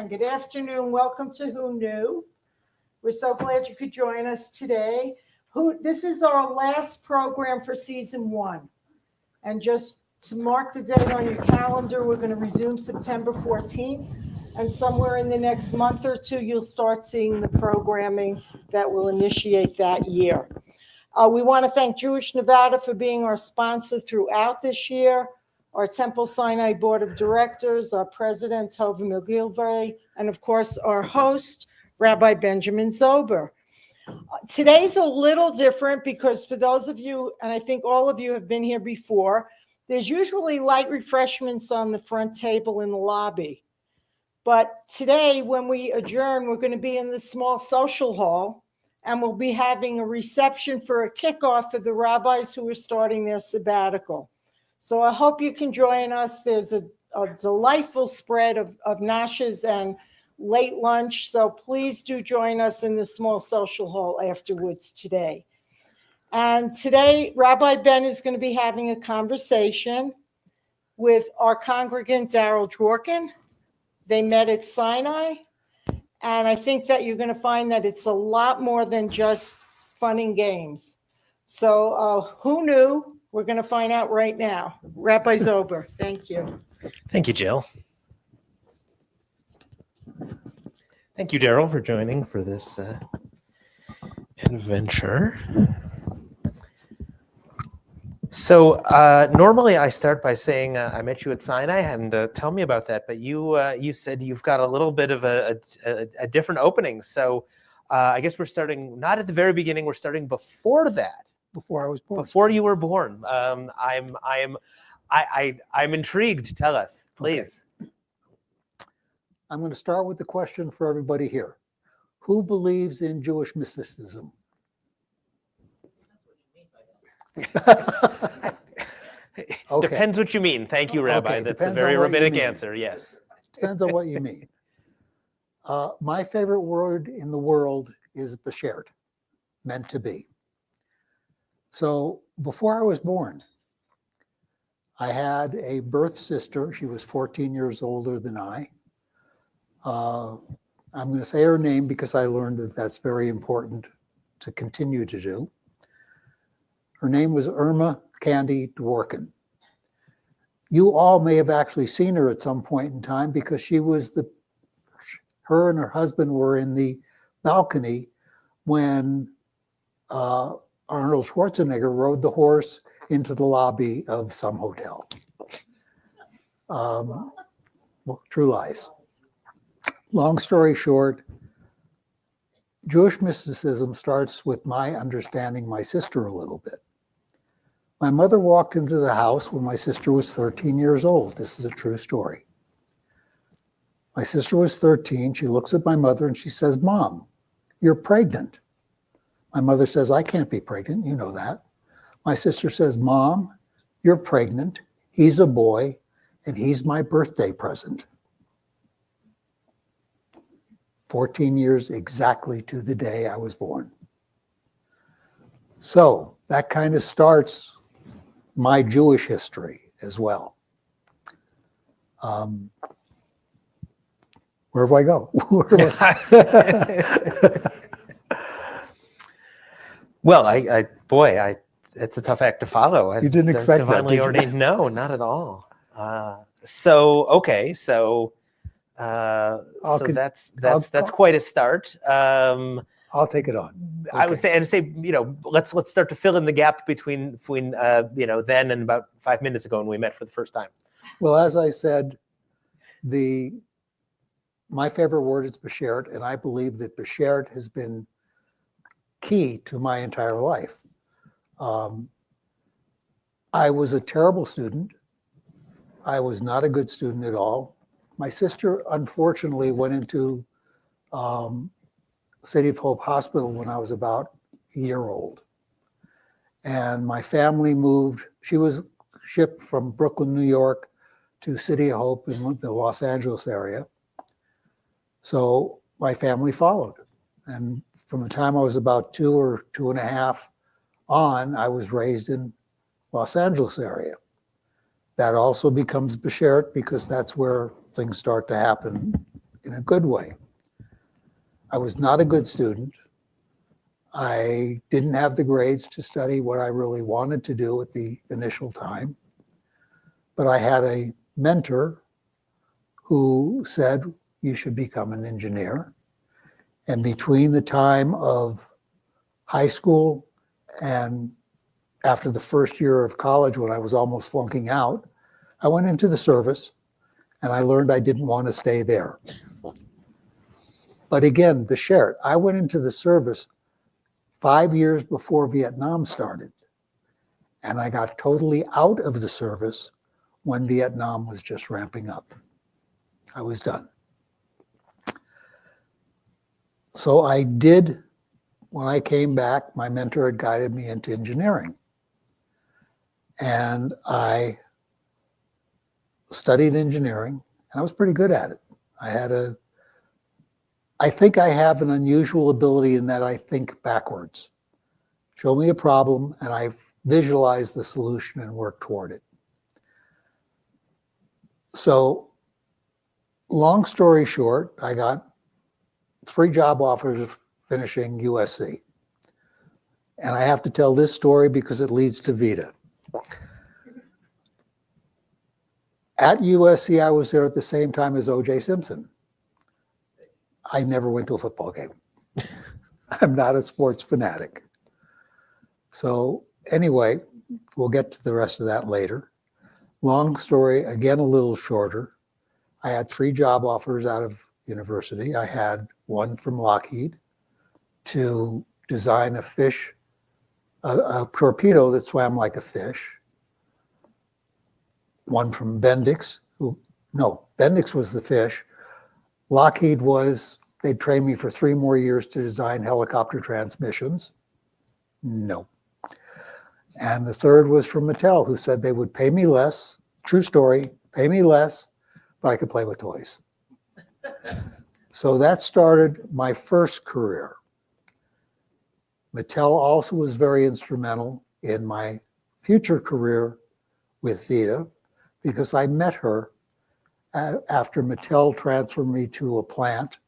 and good afternoon. Welcome to Who Knew. We're so glad you could join us today. This is our last program for season 1. And just to mark the date on your calendar, we're going to resume September 14th. And somewhere in the next month or two, you'll start seeing the programming that will initiate that year. We want to thank Jewish Nevada for being our sponsor throughout this year, our Temple Sinai Board of Directors, our President, Tova McGilvray, and of course, our host, Rabbi Benjamin Zober. Today's a little different because for those of you, and I think all of you have been here before, there's usually light refreshments on the front table in the lobby. But today, when we adjourn, we're going to be in the small social hall, and we'll be having a reception for a kickoff for the rabbis who are starting their sabbatical. So I hope you can join us. There's a delightful spread of nachos and late lunch. So please do join us in the small social hall afterwards today. And today, Rabbi Ben is going to be having a conversation with our congregant, Darryl Dworkin. They met at Sinai. And I think that you're going to find that it's a lot more than just fun and games. So who knew? We're going to find out right now. Rabbi Zober, thank you. Thank you, Jill. Thank you, Darryl, for joining for this adventure. So normally I start by saying I met you at Sinai, and tell me about that. But you said you've got a little bit of a different opening. So I guess we're starting not at the very beginning. We're starting before that. Before I was born. Before you were born. I'm intrigued. Tell us, please. Okay. I'm going to start with the question for everybody here. Who believes in Jewish mysticism? Okay. Depends what you mean. Thank you, Rabbi. Okay, That's a very rabbinic answer. Yes. Depends on what you mean. My favorite word in the world is beshert, meant to be. So before I was born, I had a birth sister. She was 14 years older than I. I'm going to say her name because I learned that that's very important to continue to do. Her name was Irma Candy Dworkin. You all may have actually seen her at some point in time because her and her husband were in the balcony when Arnold Schwarzenegger rode the horse into the lobby of some hotel. Well, true lies. Long story short, Jewish mysticism starts with my understanding my sister a little bit. My mother walked into the house when my sister was 13 years old. This is a true story. My sister was 13. She looks at my mother and she says, "Mom, you're pregnant." My mother says, "I can't be pregnant. You know that." My sister says, "Mom, you're pregnant. He's a boy, and he's my birthday present." 14 years exactly to the day I was born. So that kind of starts my Jewish history as well. Where do I go? Well, it's a tough act to follow. You didn't expect that, divinely did you? ordained? No, not at all. So that's quite a start. I'll take it on. Okay. I would say, let's start to fill in the gap between then and about 5 minutes ago when we met for the first time. Well, as I said, my favorite word is beshert, and I believe that beshert has been key to my entire life. I was a terrible student. I was not a good student at all. My sister, unfortunately, went into City of Hope Hospital when I was about a year old. And my family moved. She was shipped from Brooklyn, New York to City of Hope in the Los Angeles area. So my family followed. And from the time I was about 2 or 2.5 on, I was raised in Los Angeles area. That also becomes beshert because that's where things start to happen in a good way. I was not a good student. I didn't have the grades to study what I really wanted to do at the initial time. But I had a mentor who said, you should become an engineer. And between the time of high school and after the first year of college, when I was almost flunking out, I went into the service and I learned I didn't want to stay there. But again, Beshert, I went into the service 5 years before Vietnam started. And I got totally out of the service when Vietnam was just ramping up. I was done. So I did, when I came back, my mentor had guided me into engineering. And I studied engineering, and I was pretty good at it. I think I have an unusual ability in that I think backwards. Show me a problem, and I visualize the solution and work toward it. So, long story short, I got 3 job offers finishing USC. And I have to tell this story because it leads to Vita. At USC, I was there at the same time as O.J. Simpson. I never went to a football game. I'm not a sports fanatic. So anyway, we'll get to the rest of that later. Long story, again, a little shorter. I had 3 job offers out of university. I had one from Lockheed to design a torpedo that swam like a fish. One from Bendix, Bendix was the fish. Lockheed they'd trained me for 3 more years to design helicopter transmissions. No. And the third was from Mattel, who said they would pay me less, true story, pay me less, but I could play with toys. So that started my first career. Mattel also was very instrumental in my future career with Vita, because I met her after Mattel transferred me to a plant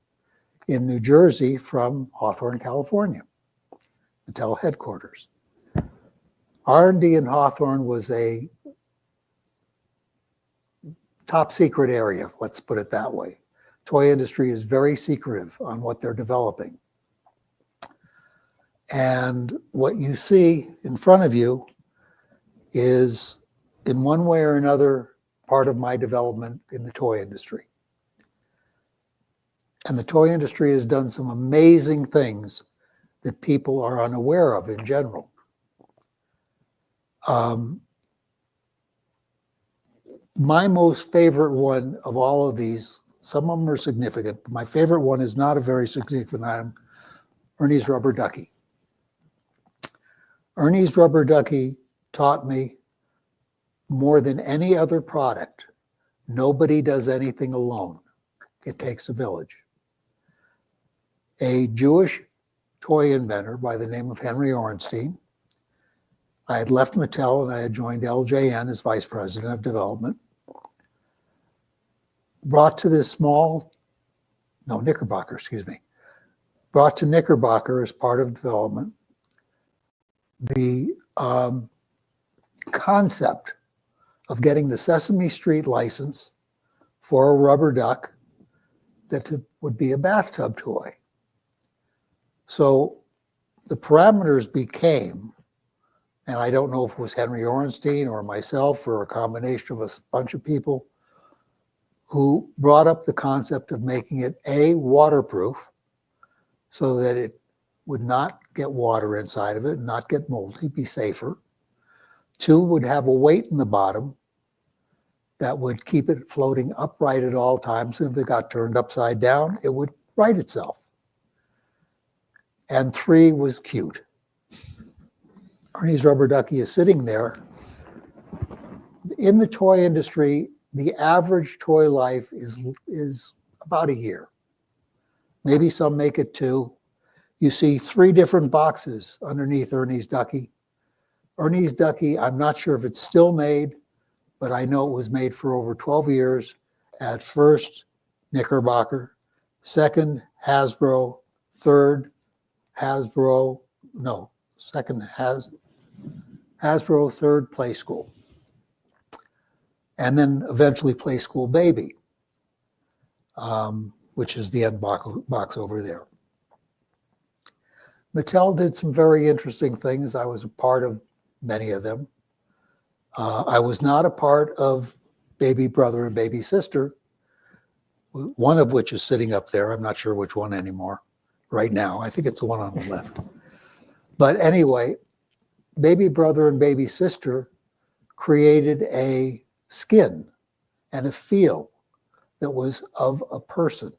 in New Jersey from Hawthorne, California, Mattel headquarters. R&D in Hawthorne was a top secret area, let's put it that way. Toy industry is very secretive on what they're developing. And what you see in front of you is, in one way or another, part of my development in the toy industry. And the toy industry has done some amazing things that people are unaware of in general. My most favorite one of all of these, some of them are significant, but my favorite one is not a very significant item, Ernie's Rubber Ducky. Ernie's Rubber Ducky taught me more than any other product, nobody does anything alone. It takes a village. A Jewish toy inventor by the name of Henry Orenstein. I had left Mattel and I had joined LJN as vice president of development. Brought to Knickerbocker, brought to Knickerbocker as part of development the concept of getting the Sesame Street license for a rubber duck that would be a bathtub toy. So the parameters became, and I don't know if it was Henry Orenstein or myself or a combination of a bunch of people, who brought up the concept of making it A, waterproof, so that it would not get water inside of it, not get moldy, be safer. 2, would have a weight in the bottom that would keep it floating upright at all times. And if it got turned upside down, it would right itself. And 3 was cute. Ernie's Rubber Ducky is sitting there. In the toy industry, the average toy life is about a year. Maybe some make it 2. You see 3 different boxes underneath Ernie's Ducky. Ernie's Ducky, I'm not sure if it's still made, but I know it was made for over 12 years at first Knickerbocker, second Hasbro, third Hasbro, no, second Hasbro, third Play School, and then eventually Play School Baby, which is the end box over there. Mattel did some very interesting things. I was a part of many of them. I was not a part of Baby Brother and Baby Sister, one of which is sitting up there. I'm not sure which one anymore right now. I think it's the one on the left. But anyway, Baby Brother and Baby Sister created a skin and a feel that was of a person.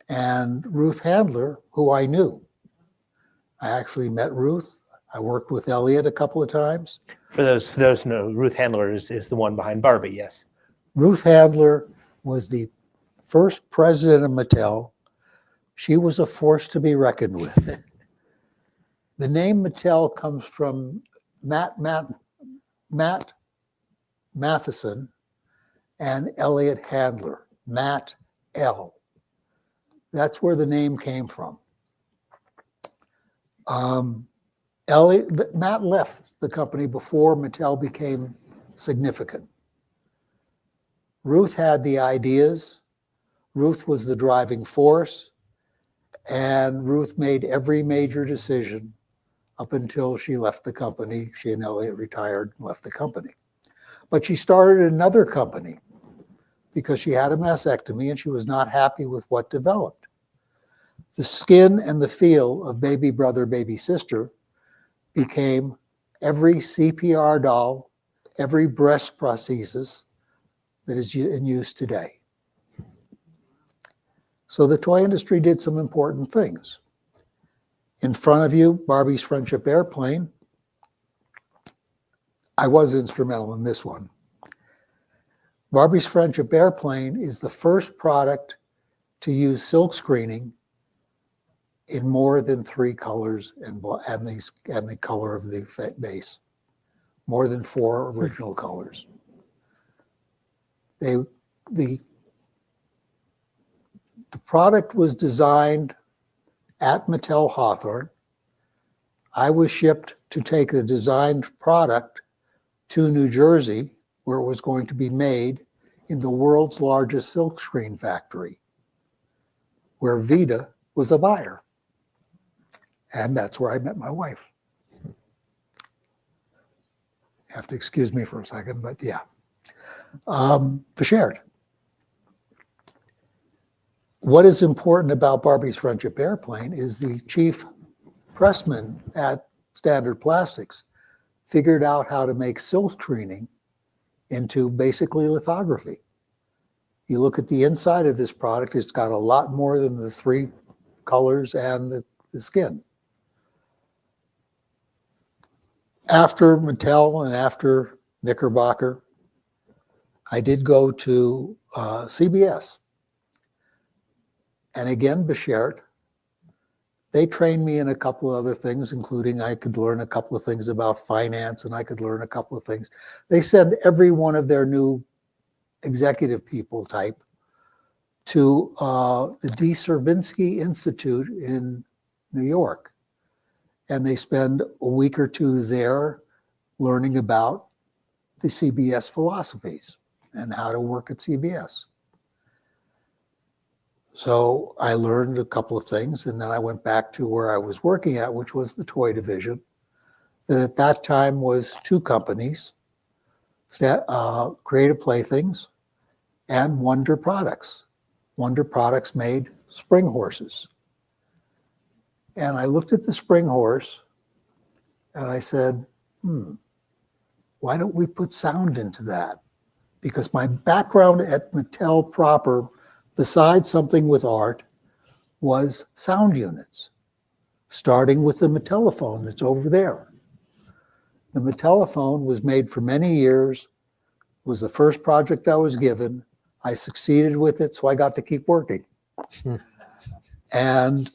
And Ruth Handler, who I knew, I actually met Ruth. I worked with Elliot a couple of times. For those who know, Ruth Handler is the one behind Barbie, yes. Ruth Handler was the first president of Mattel. She was a force to be reckoned with. The name Mattel comes from Matt Matheson and Elliot Handler, Matt L. That's where the name came from. Matt left the company before Mattel became significant. Ruth had the ideas. Ruth was the driving force, and Ruth made every major decision up until she left the company. She and Elliot retired and left the company. But she started another company because she had a mastectomy and she was not happy with what developed. The skin and the feel of Baby Brother, Baby Sister became every CPR doll, every breast prosthesis that is in use today. So the toy industry did some important things. In front of you, Barbie's Friendship Airplane. I was instrumental in this one. Barbie's Friendship Airplane is the first product to use silk screening in more than 3 colors and the color of the base, more than 4 original colors. The product was designed at Mattel Hawthorne. I was shipped to take the designed product to New Jersey, where it was going to be made in the world's largest silkscreen factory, where Vita was a buyer. And that's where I met my wife. Have to excuse me for a second, but yeah. Beshared. What is important about Barbie's Friendship Airplane is the chief pressman at Standard Plastics figured out how to make silk screening into basically lithography. You look at the inside of this product, it's got a lot more than the 3 colors and the skin. After Mattel and after Knickerbocker, I did go to CBS. And again, Beshared, they trained me in a couple of other things, including I could learn a couple of things about finance and I could learn a couple of things. They send every one of their new executive people type to the D. Cervinsky Institute in New York. And they spend a week or 2 there learning about the CBS philosophies and how to work at CBS. So I learned a couple of things, and then I went back to where I was working at, which was the toy division, that at that time was 2 companies, Creative Playthings and Wonder Products. Wonder Products made spring horses. And I looked at the spring horse and I said, why don't we put sound into that? Because my background at Mattel proper, besides something with art, was sound units, starting with the Mattellophone that's over there. The Mattellophone was made for many years, was the first project I was given. I succeeded with it, so I got to keep working. And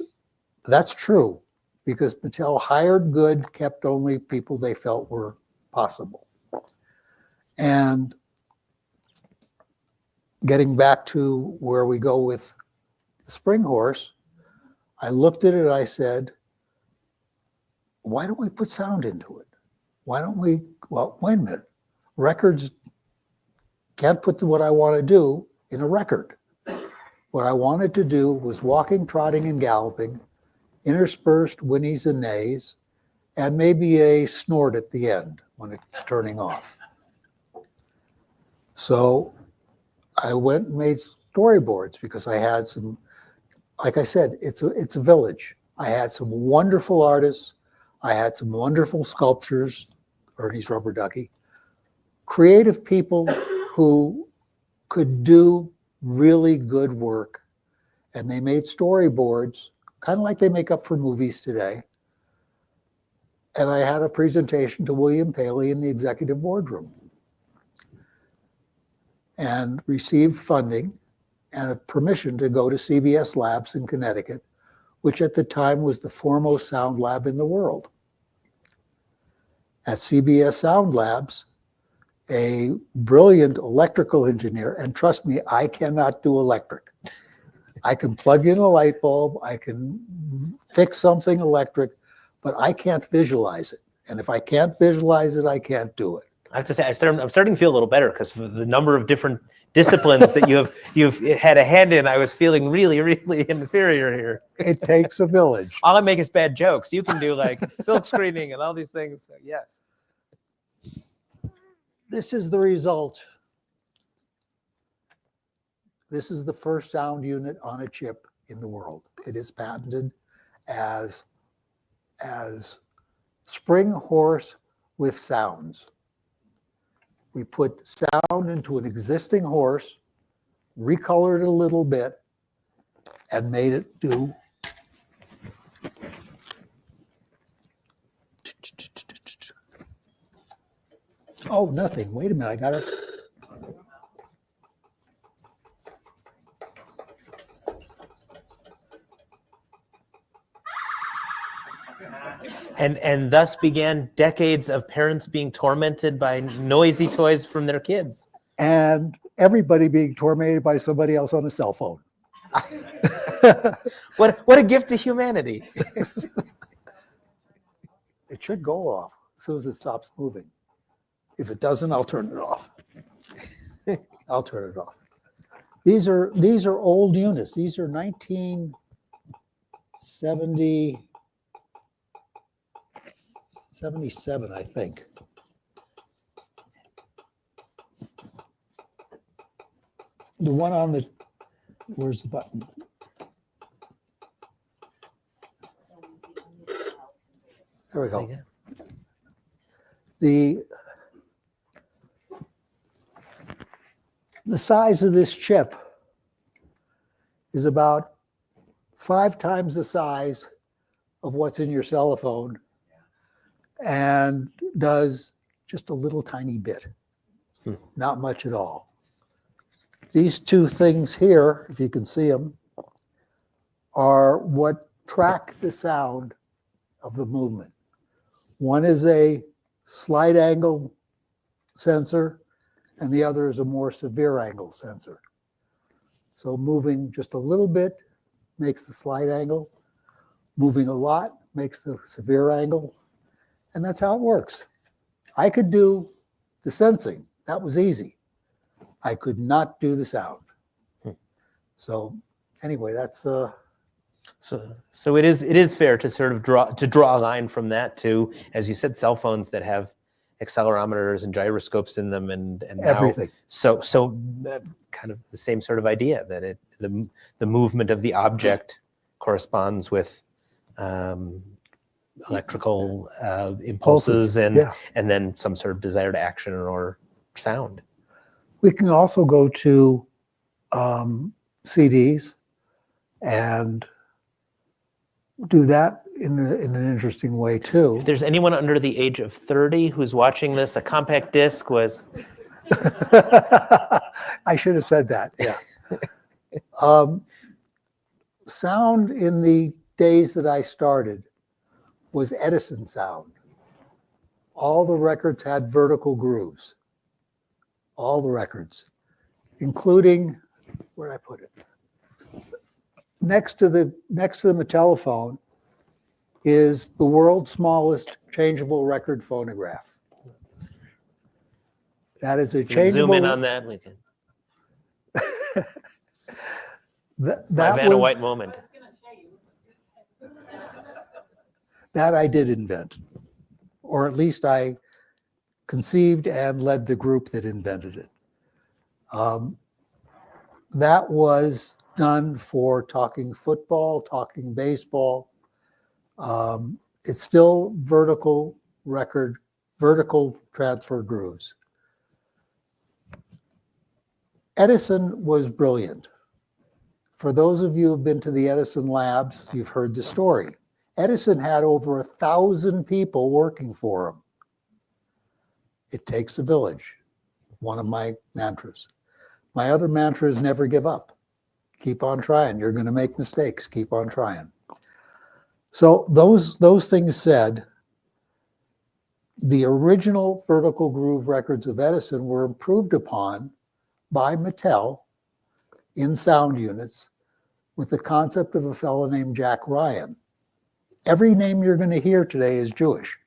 that's true, because Mattel hired good, kept only people they felt were possible. And getting back to where we go with Spring Horse, I looked at it and I said, why don't we put sound into it? Why don't we, well, wait a minute. Records can't put what I want to do in a record. What I wanted to do was walking, trotting, and galloping, interspersed whinnies and nays, and maybe a snort at the end when it's turning off. So I went and made storyboards because I had some, like I said, it's a village. I had some wonderful artists. I had some wonderful sculptures, Ernie's Rubber Ducky, creative people who could do really good work. And they made storyboards, kind of like they make up for movies today. And I had a presentation to William Paley in the executive boardroom and received funding and a permission to go to CBS Labs in Connecticut, which at the time was the foremost sound lab in the world. At CBS Sound Labs, a brilliant electrical engineer, and trust me, I cannot do electric. I can plug in a light bulb, I can fix something electric, but I can't visualize it. And if I can't visualize it, I can't do it. I have to say, I'm starting to feel a little better because the number of different disciplines that you've had a hand in, I was feeling really, really inferior here. It takes a village. All I make is bad jokes. You can do like silk screening and all these things. So yes. This is the result. This is the first sound unit on a chip in the world. It is patented as Spring Horse with sounds. We put sound into an existing horse, recolored it a little bit, and made it do. Oh, nothing. Wait a minute. I got it. And thus began decades of parents being tormented by noisy toys from their kids. And everybody being tormented by somebody else on a cell phone. What a gift to humanity. It should go off as soon as it stops moving. If it doesn't, I'll turn it off. I'll turn it off. These are old units. These are 1977, I think. The one on the, where's the button? There we go. The size of this chip is about 5 times the size of what's in your cell phone and does just a little tiny bit, not much at all. These two things here, if you can see them, are what track the sound of the movement. One is a slight angle sensor, and the other is a more severe angle sensor. So moving just a little bit makes the slight angle, moving a lot makes the severe angle, and that's how it works. I could do the sensing, that was easy. I could not do the sound. So anyway, that's So it is fair to sort of draw a line from that to, as you said, cell phones that have accelerometers and gyroscopes in them, and everything. Now, so kind of the same sort of idea that the movement of the object corresponds with electrical impulses and then some sort of desired action or sound. We can also go to CDs and do that in an interesting way too. If there's anyone under the age of 30 who's watching this, a compact disc was... I should have said that, yeah. Sound in the days that I started was Edison sound. All the records had vertical grooves. All the records, including, where'd I put it? next to them a telephone is the world's smallest changeable record phonograph. That is a You can zoom changeable. in on that. We can. That, My that Vanna was, White moment. that I did invent, or at least I conceived and led the group that invented it. That was done for talking football, talking baseball. It's still vertical transfer grooves. Edison was brilliant. For those of you who've been to the Edison labs, you've heard the story. Edison had over 1,000 people working for him. It takes a village, one of my mantras. My other mantra is never give up. Keep on trying. You're going to make mistakes. Keep on trying. So those things said, the original vertical groove records of Edison were improved upon by Mattel in sound units with the concept of a fellow named Jack Ryan. Every name you're going to hear today is Jewish.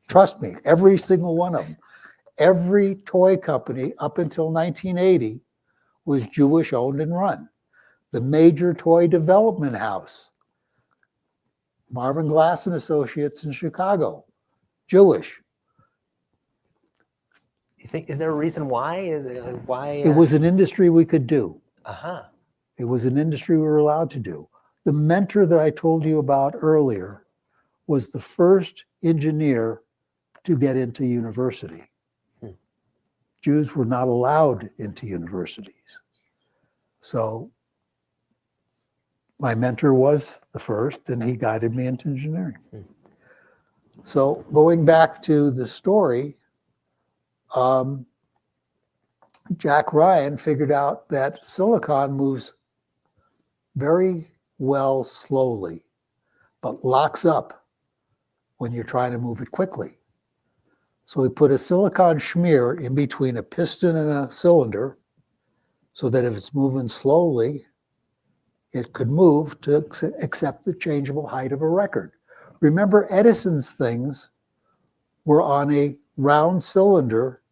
Trust me, every single one of them. Every toy company up until 1980 was Jewish owned and run. The major toy development house, Marvin Glass and Associates in Chicago, Jewish. You think, is there a reason why? Is it why? It was an industry we could do. Uh-huh. It was an industry we were allowed to do. The mentor that I told you about earlier was the first engineer to get into university. Jews were not allowed into universities. So my mentor was the first, and he guided me into engineering. So going back to the story, Jack Ryan figured out that silicon moves very well slowly, but locks up when you're trying to move it quickly. So he put a silicon schmear in between a piston and a cylinder so that if it's moving slowly, it could move to accept the changeable height of a record. Remember, Edison's things were on a round cylinder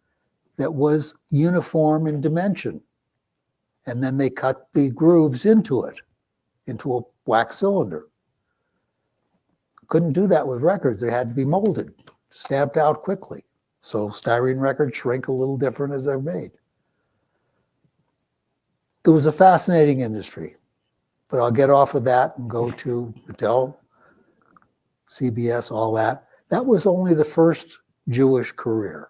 that was uniform in dimension. And then they cut the grooves into it, into a wax cylinder. Couldn't do that with records. They had to be molded, stamped out quickly. So styrene records shrink a little different as they're made. It was a fascinating industry, but I'll get off of that and go to Mattel, CBS, all that. That was only the first Jewish career.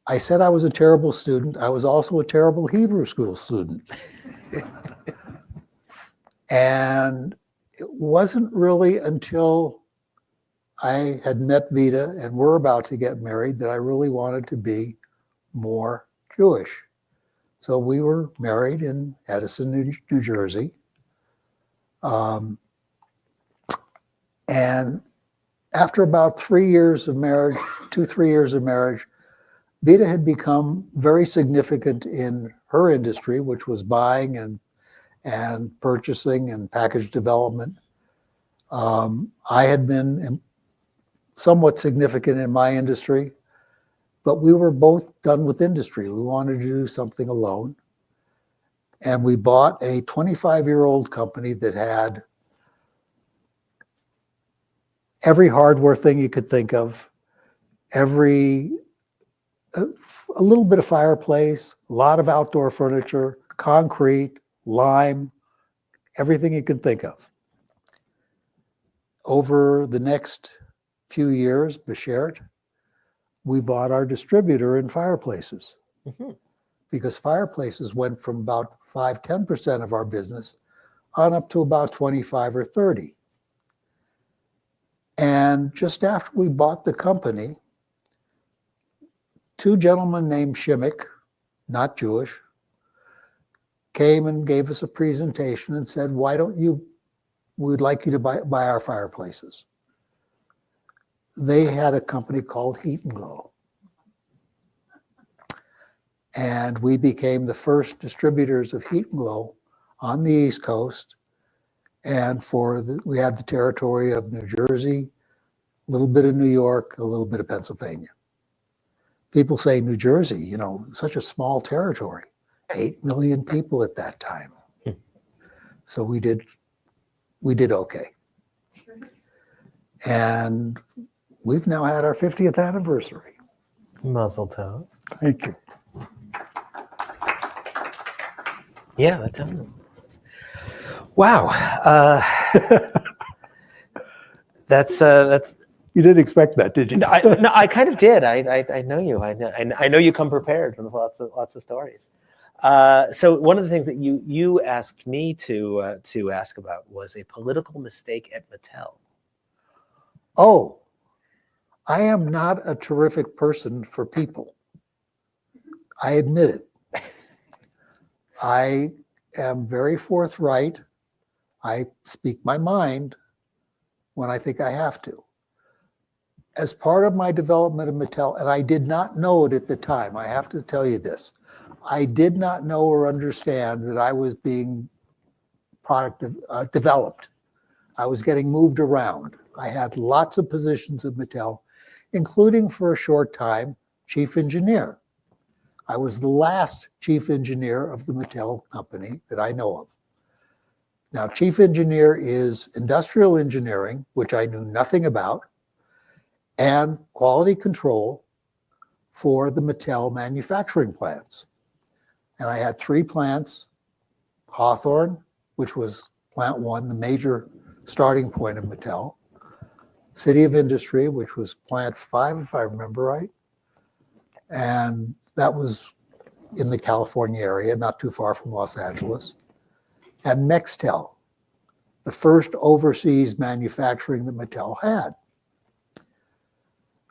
I said I was a terrible student. I was also a terrible Hebrew school student. And it wasn't really until I had met Vita and were about to get married that I really wanted to be more Jewish. So we were married in Edison, New Jersey. And after about 3 years of marriage, 2-3 years of marriage, Vita had become very significant in her industry, which was buying and purchasing and package development. I had been somewhat significant in my industry, but we were both done with industry. We wanted to do something alone. And we bought a 25-year-old company that had every hardware thing you could think of, a little bit of fireplace, a lot of outdoor furniture, concrete, lime, everything you could think of. Over the next few years, Beshert, we bought our distributor in fireplaces. Because fireplaces went from about 5-10% of our business on up to about 25 or 30. And just after we bought the company, 2 gentlemen named Shimmick, not Jewish, came and gave us a presentation and said, we'd like you to buy our fireplaces. They had a company called Heat and Glow. And we became the first distributors of Heat and Glow on the East Coast. And we had the territory of New Jersey, a little bit of New York, a little bit of Pennsylvania. People say New Jersey, you know, such a small territory, 8 million people at that time. So we did okay. And we've now had our 50th anniversary. Mazel tov. Thank you. Yeah, that definitely. Wow. That's You didn't expect that, did you? no, I kind of did. I know you. I know you come prepared with lots of stories. So one of the things that you asked me to ask about was a political mistake at Mattel. Oh, I am not a terrific person for people. I admit it. I am very forthright. I speak my mind when I think I have to. As part of my development of Mattel, and I did not know it at the time, I have to tell you this, I did not know or understand that I was being developed. I was getting moved around. I had lots of positions at Mattel, including for a short time, chief engineer. I was the last chief engineer of the Mattel company that I know of. Now, chief engineer is industrial engineering, which I knew nothing about, and quality control for the Mattel manufacturing plants. And I had 3 plants, Hawthorne, which was plant 1, the major starting point of Mattel, City of Industry, which was plant 5, if I remember right. And that was in the California area, not too far from Los Angeles. And Mextel, the first overseas manufacturing that Mattel had.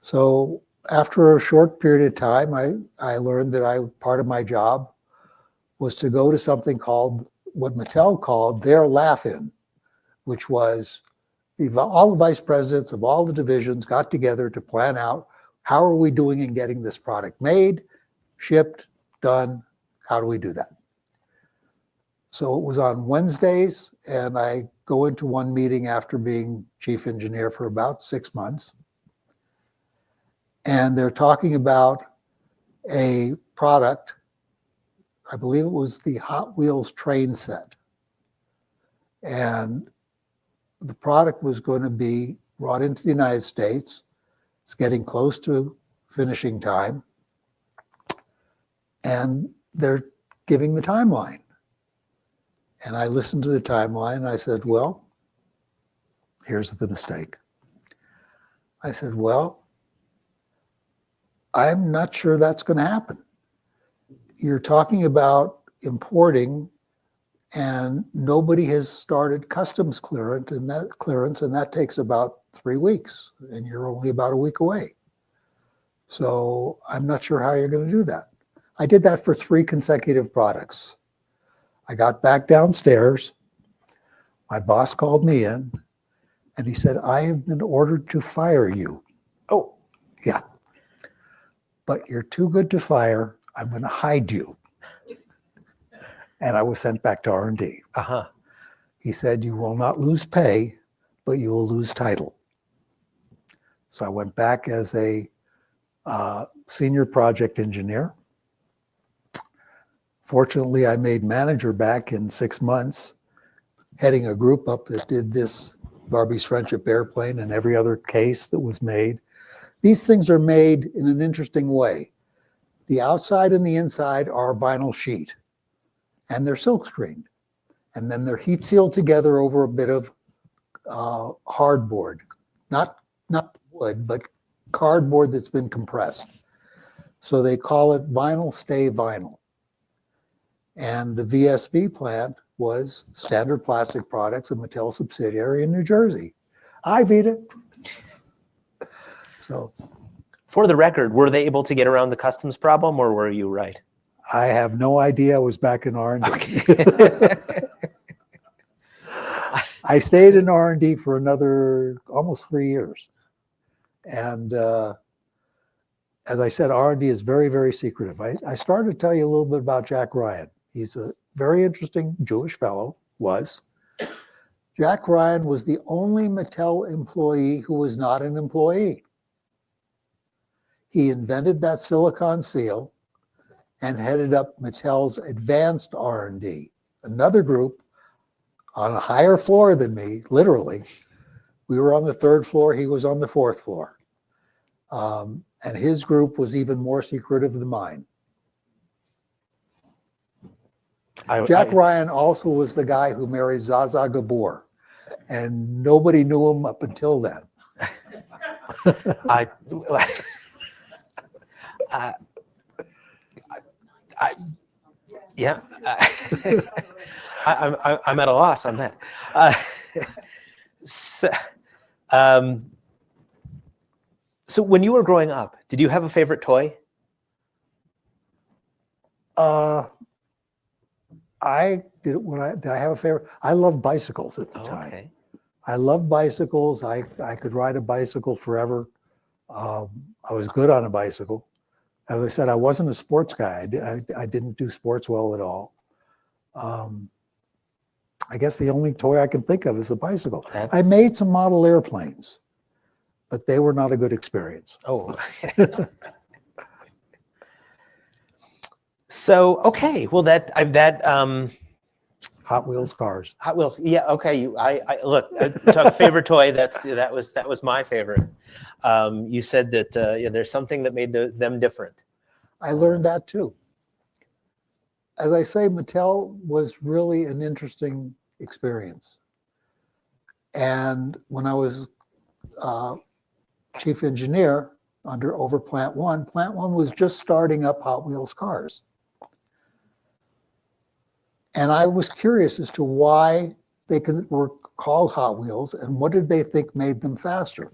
So after a short period of time, I learned that part of my job was to go to something called, what Mattel called their laugh-in, which was all the vice presidents of all the divisions got together to plan out how are we doing in getting this product made, shipped, done, how do we do that? So it was on Wednesdays, and I go into one meeting after being chief engineer for about 6 months. And they're talking about a product, I believe it was the Hot Wheels train set. And the product was going to be brought into the United States. It's getting close to finishing time. And they're giving the timeline. And I listened to the timeline and I said, well, here's the mistake. I said, well, I'm not sure that's going to happen. You're talking about importing and nobody has started customs clearance and that takes about 3 weeks and you're only about a week away. So I'm not sure how you're going to do that. I did that for 3 consecutive products. I got back downstairs. My boss called me in and he said, I have been ordered to fire you. Oh, yeah. But you're too good to fire. I'm going to hide you. And I was sent back to R&D. uh-huh. He said, you will not lose pay, but you will lose title. So I went back as a senior project engineer. Fortunately, I made manager back in 6 months, heading a group up that did this Barbie's Friendship airplane and every other case that was made. These things are made in an interesting way. The outside and the inside are vinyl sheet, and they're silk screened. And then they're heat sealed together over a bit of hardboard, not wood, but cardboard that's been compressed. So they call it vinyl stay vinyl. And the VSV plant was Standard Plastic Products, a Mattel subsidiary in New Jersey. Hi, Vita. So For the record, were they able to get around the customs problem, or were you right? I have no idea. I was back in R&D. Okay. I stayed in R&D for another almost 3 years. And as I said, R&D is very, very secretive. I started to tell you a little bit about Jack Ryan. He's very interesting Jewish fellow was Jack Ryan was the only Mattel employee who was not an employee. He invented that silicon seal and headed up Mattel's advanced R&D. Another group on a higher floor than me, literally. We were on the 3rd floor, he was on the 4th floor. And his group was even more secretive than mine. Jack Ryan also was the guy who married Zaza Gabor, and nobody knew him up until then. Yeah, I'm at a loss on that. So when you were growing up, did you have a favorite toy? I did did I have a favorite? I loved bicycles at the time. Okay. I loved bicycles. I could ride a bicycle forever. I was good on a bicycle. As I said, I wasn't a sports guy. I didn't do sports well at all. I guess the only toy I can think of is a bicycle. I made some model airplanes, but they were not a good experience. Oh. So, okay. Well, Hot Wheels cars. Hot Wheels. Yeah. Okay. I look. Talk favorite toy. That was my favorite. You said that there's something that made them different. I learned that too. As I say, Mattel was really an interesting experience. And when I was chief engineer over Plant 1, Plant 1 was just starting up Hot Wheels cars. And I was curious as to why they were called Hot Wheels and what did they think made them faster.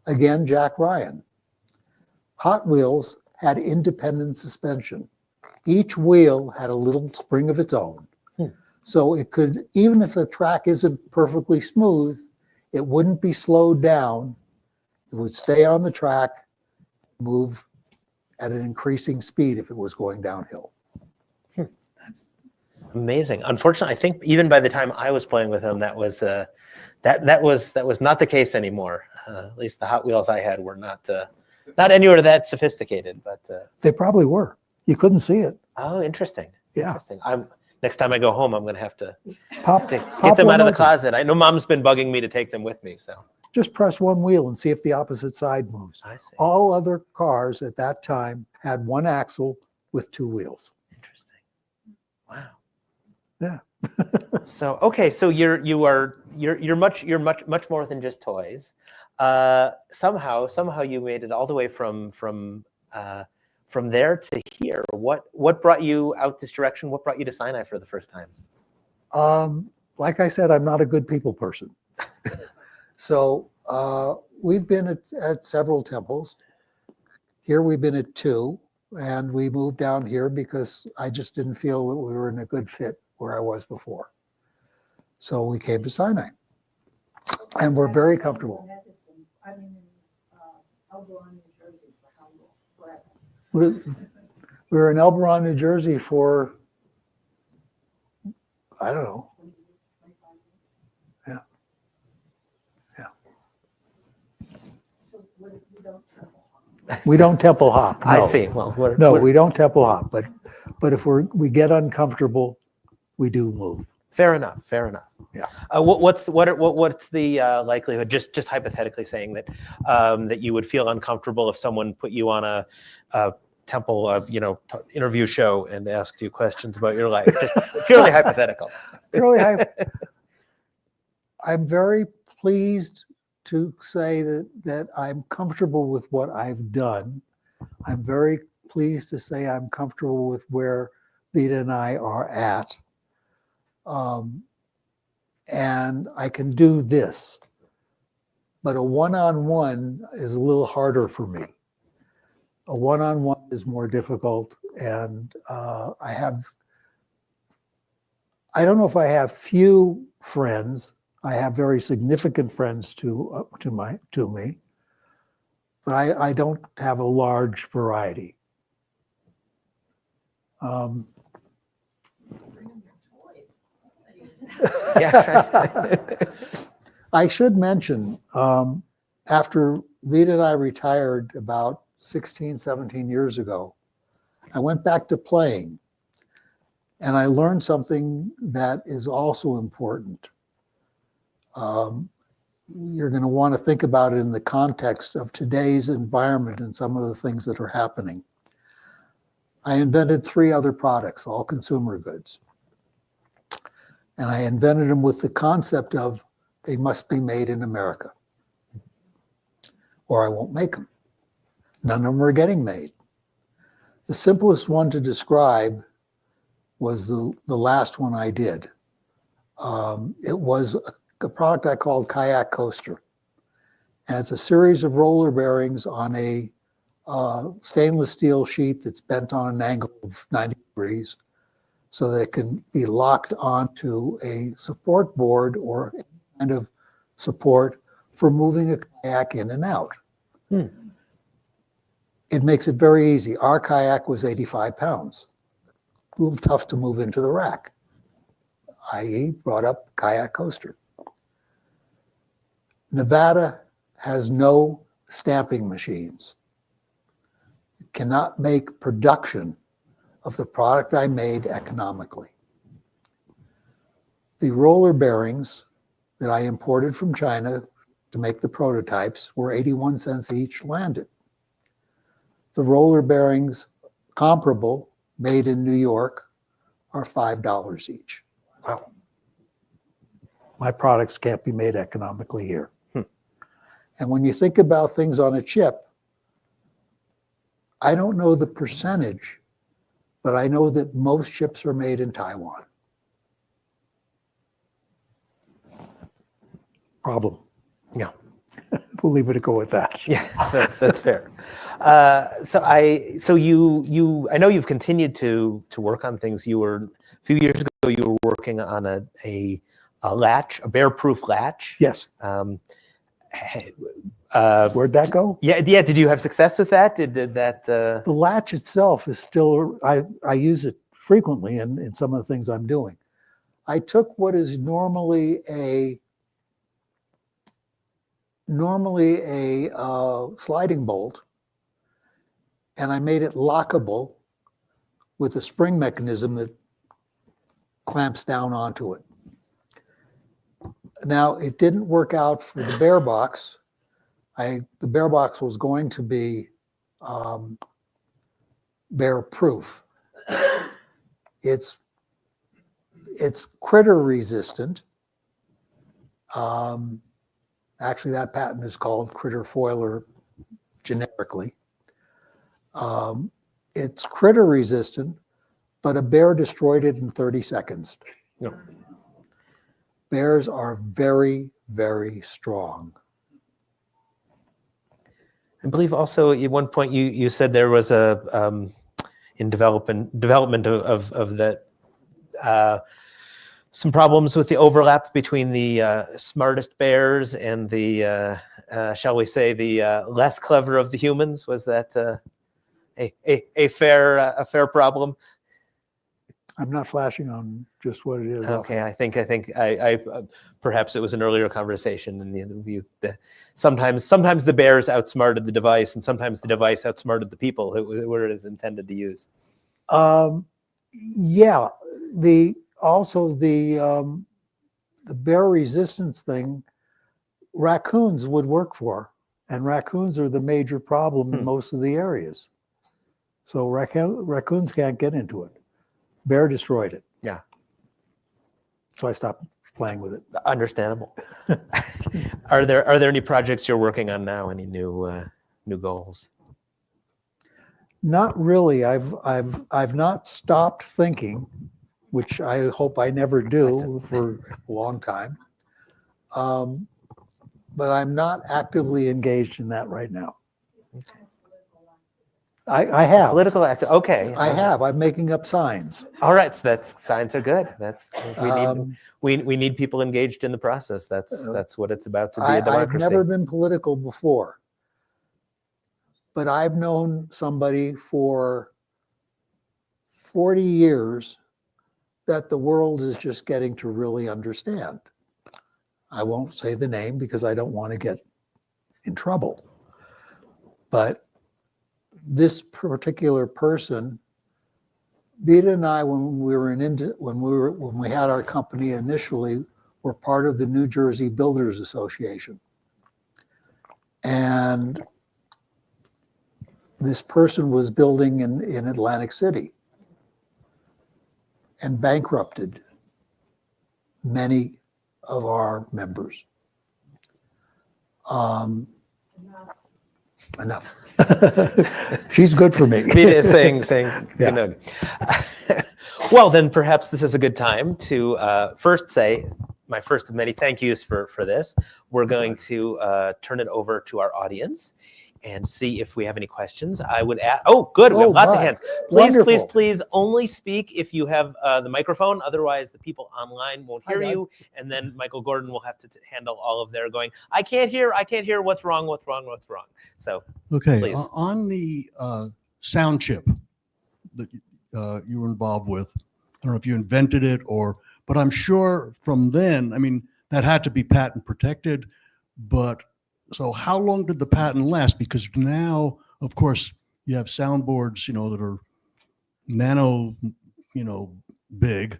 Again, Jack Ryan. Hot Wheels had independent suspension. Each wheel had a little spring of its own. So it could, even if the track isn't perfectly smooth, it wouldn't be slowed down. It would stay on the track, move at an increasing speed if it was going downhill. That's amazing. Unfortunately, I think even by the time I was playing with them, that was not the case anymore. At least the Hot Wheels I had were not anywhere that sophisticated. But they probably were. You couldn't see it. Oh, interesting. Yeah. Interesting. Next time I go home, I'm going to have to get them out of the closet. I know Mom's been bugging me to take them with me. So just press one wheel and see if the opposite side moves. I see. All other cars at that time had one axle with two wheels. Interesting. Wow. Yeah. So okay, so you're much more than just toys. Somehow you made it all the way from there to here. What brought you out this direction? What brought you to Sinai for the first time? Like I said, I'm not a good people person. So we've been at several temples. Here we've been at 2, and we moved down here because I just didn't feel that we were in a good fit where I was before. So we came to Sinai, and we're very comfortable. I'm in Elberon, New Jersey for how long? Forever. We were in Elberon, New Jersey for, I don't know. Yeah. Yeah. So we don't temple hop. We don't temple hop. No. I see. Well, we don't temple hop, but if we get uncomfortable, we do move. Fair enough. Yeah. What's the likelihood? Just hypothetically saying that that you would feel uncomfortable if someone put you on a temple, interview show and asked you questions about your life. Just purely hypothetical. I'm very pleased to say that I'm comfortable with what I've done. I'm very pleased to say I'm comfortable with where Vita and I are at. And I can do this, but a one-on-one is a little harder for me. A one-on-one is more difficult, and I don't know if I have few friends. I have very significant friends to me, but I don't have a large variety. Yeah. I should mention, after Vita and I retired about 16, 17 years ago, I went back to playing, and I learned something that is also important. You're going to want to think about it in the context of today's environment and some of the things that are happening. I invented 3 other products, all consumer goods. And I invented them with the concept of they must be made in America, or I won't make them. None of them are getting made. The simplest one to describe was the last one I did. It was a product I called Kayak Coaster. And it's a series of roller bearings on a stainless steel sheet that's bent on an angle of 90 degrees so that it can be locked onto a support board or any kind of support for moving a kayak in and out. It makes it very easy. Our kayak was 85 pounds. A little tough to move into the rack. I brought up Kayak Coaster. Nevada has no stamping machines. You cannot make production of the product I made economically. The roller bearings that I imported from China to make the prototypes were 81 cents each landed. The roller bearings comparable, made in New York, are $5 each. Wow. My products can't be made economically here. And when you think about things on a chip, I don't know the percentage, but I know that most chips are made in Taiwan. Problem. Yeah. We'll leave it to go with that. Yeah, that's fair. So you I know you've continued to work on things. You were a few years ago. You were working on a latch, a bear-proof latch. Yes. Where'd that go? Yeah. Did you have success with that? Did that? The latch itself is still, I use it frequently in some of the things I'm doing. I took what is normally a sliding bolt, and I made it lockable with a spring mechanism that clamps down onto it. Now, it didn't work out for the bear box. The bear box was going to be bear proof. It's critter resistant. Actually, that patent is called critter foiler generically. It's critter resistant, but a bear destroyed it in 30 seconds. No. Bears are very, very strong. I believe also at one point you said there was a in development of that some problems with the overlap between the smartest bears and the shall we say the less clever of the humans. Was that a fair problem? I'm not flashing on just what it is. Okay, I think I perhaps it was an earlier conversation in the view that sometimes the bears outsmarted the device, and sometimes the device outsmarted the people who it is intended to use. Yeah, the bear resistance thing, raccoons would work for, and raccoons are the major problem in most of the areas. So raccoons can't get into it. Bear destroyed it. Yeah. So I stopped playing with it. Understandable. Are there any projects you're working on now? Any new goals? Not really. I've not stopped thinking, which I hope I never do for a long time. But I'm not actively engaged in that right now. I have. Political actor. Okay. I have. I'm making up signs. All right. So signs are good. We Um, need people engaged in the process. That's what it's about to be a I've democracy. never been political before, but I've known somebody for 40 years that the world is just getting to really understand. I won't say the name because I don't want to get in trouble. But this particular person, Vita and I, when we had our company initially, were part of the New Jersey Builders Association. And this person was building in Atlantic City and bankrupted many of our members. Enough. She's good for me. Vita is saying, Yeah. no. Well, then perhaps this is a good time to first say my first of many thank yous for this. We're going to turn it over to our audience and see if we have any questions. I would ask, oh, good, we have lots of hands. Please, Wonderful. please, please only speak if you have the microphone. Otherwise, the people online won't hear you. And then Michael Gordon will have to handle all of their going, I can't hear, what's wrong. So, Okay, please. on the sound chip that you were involved with, I don't know if you invented it but I'm sure from then, I mean, that had to be patent protected, but so how long did the patent last? Because now, of course, you have soundboards, that are nano, big.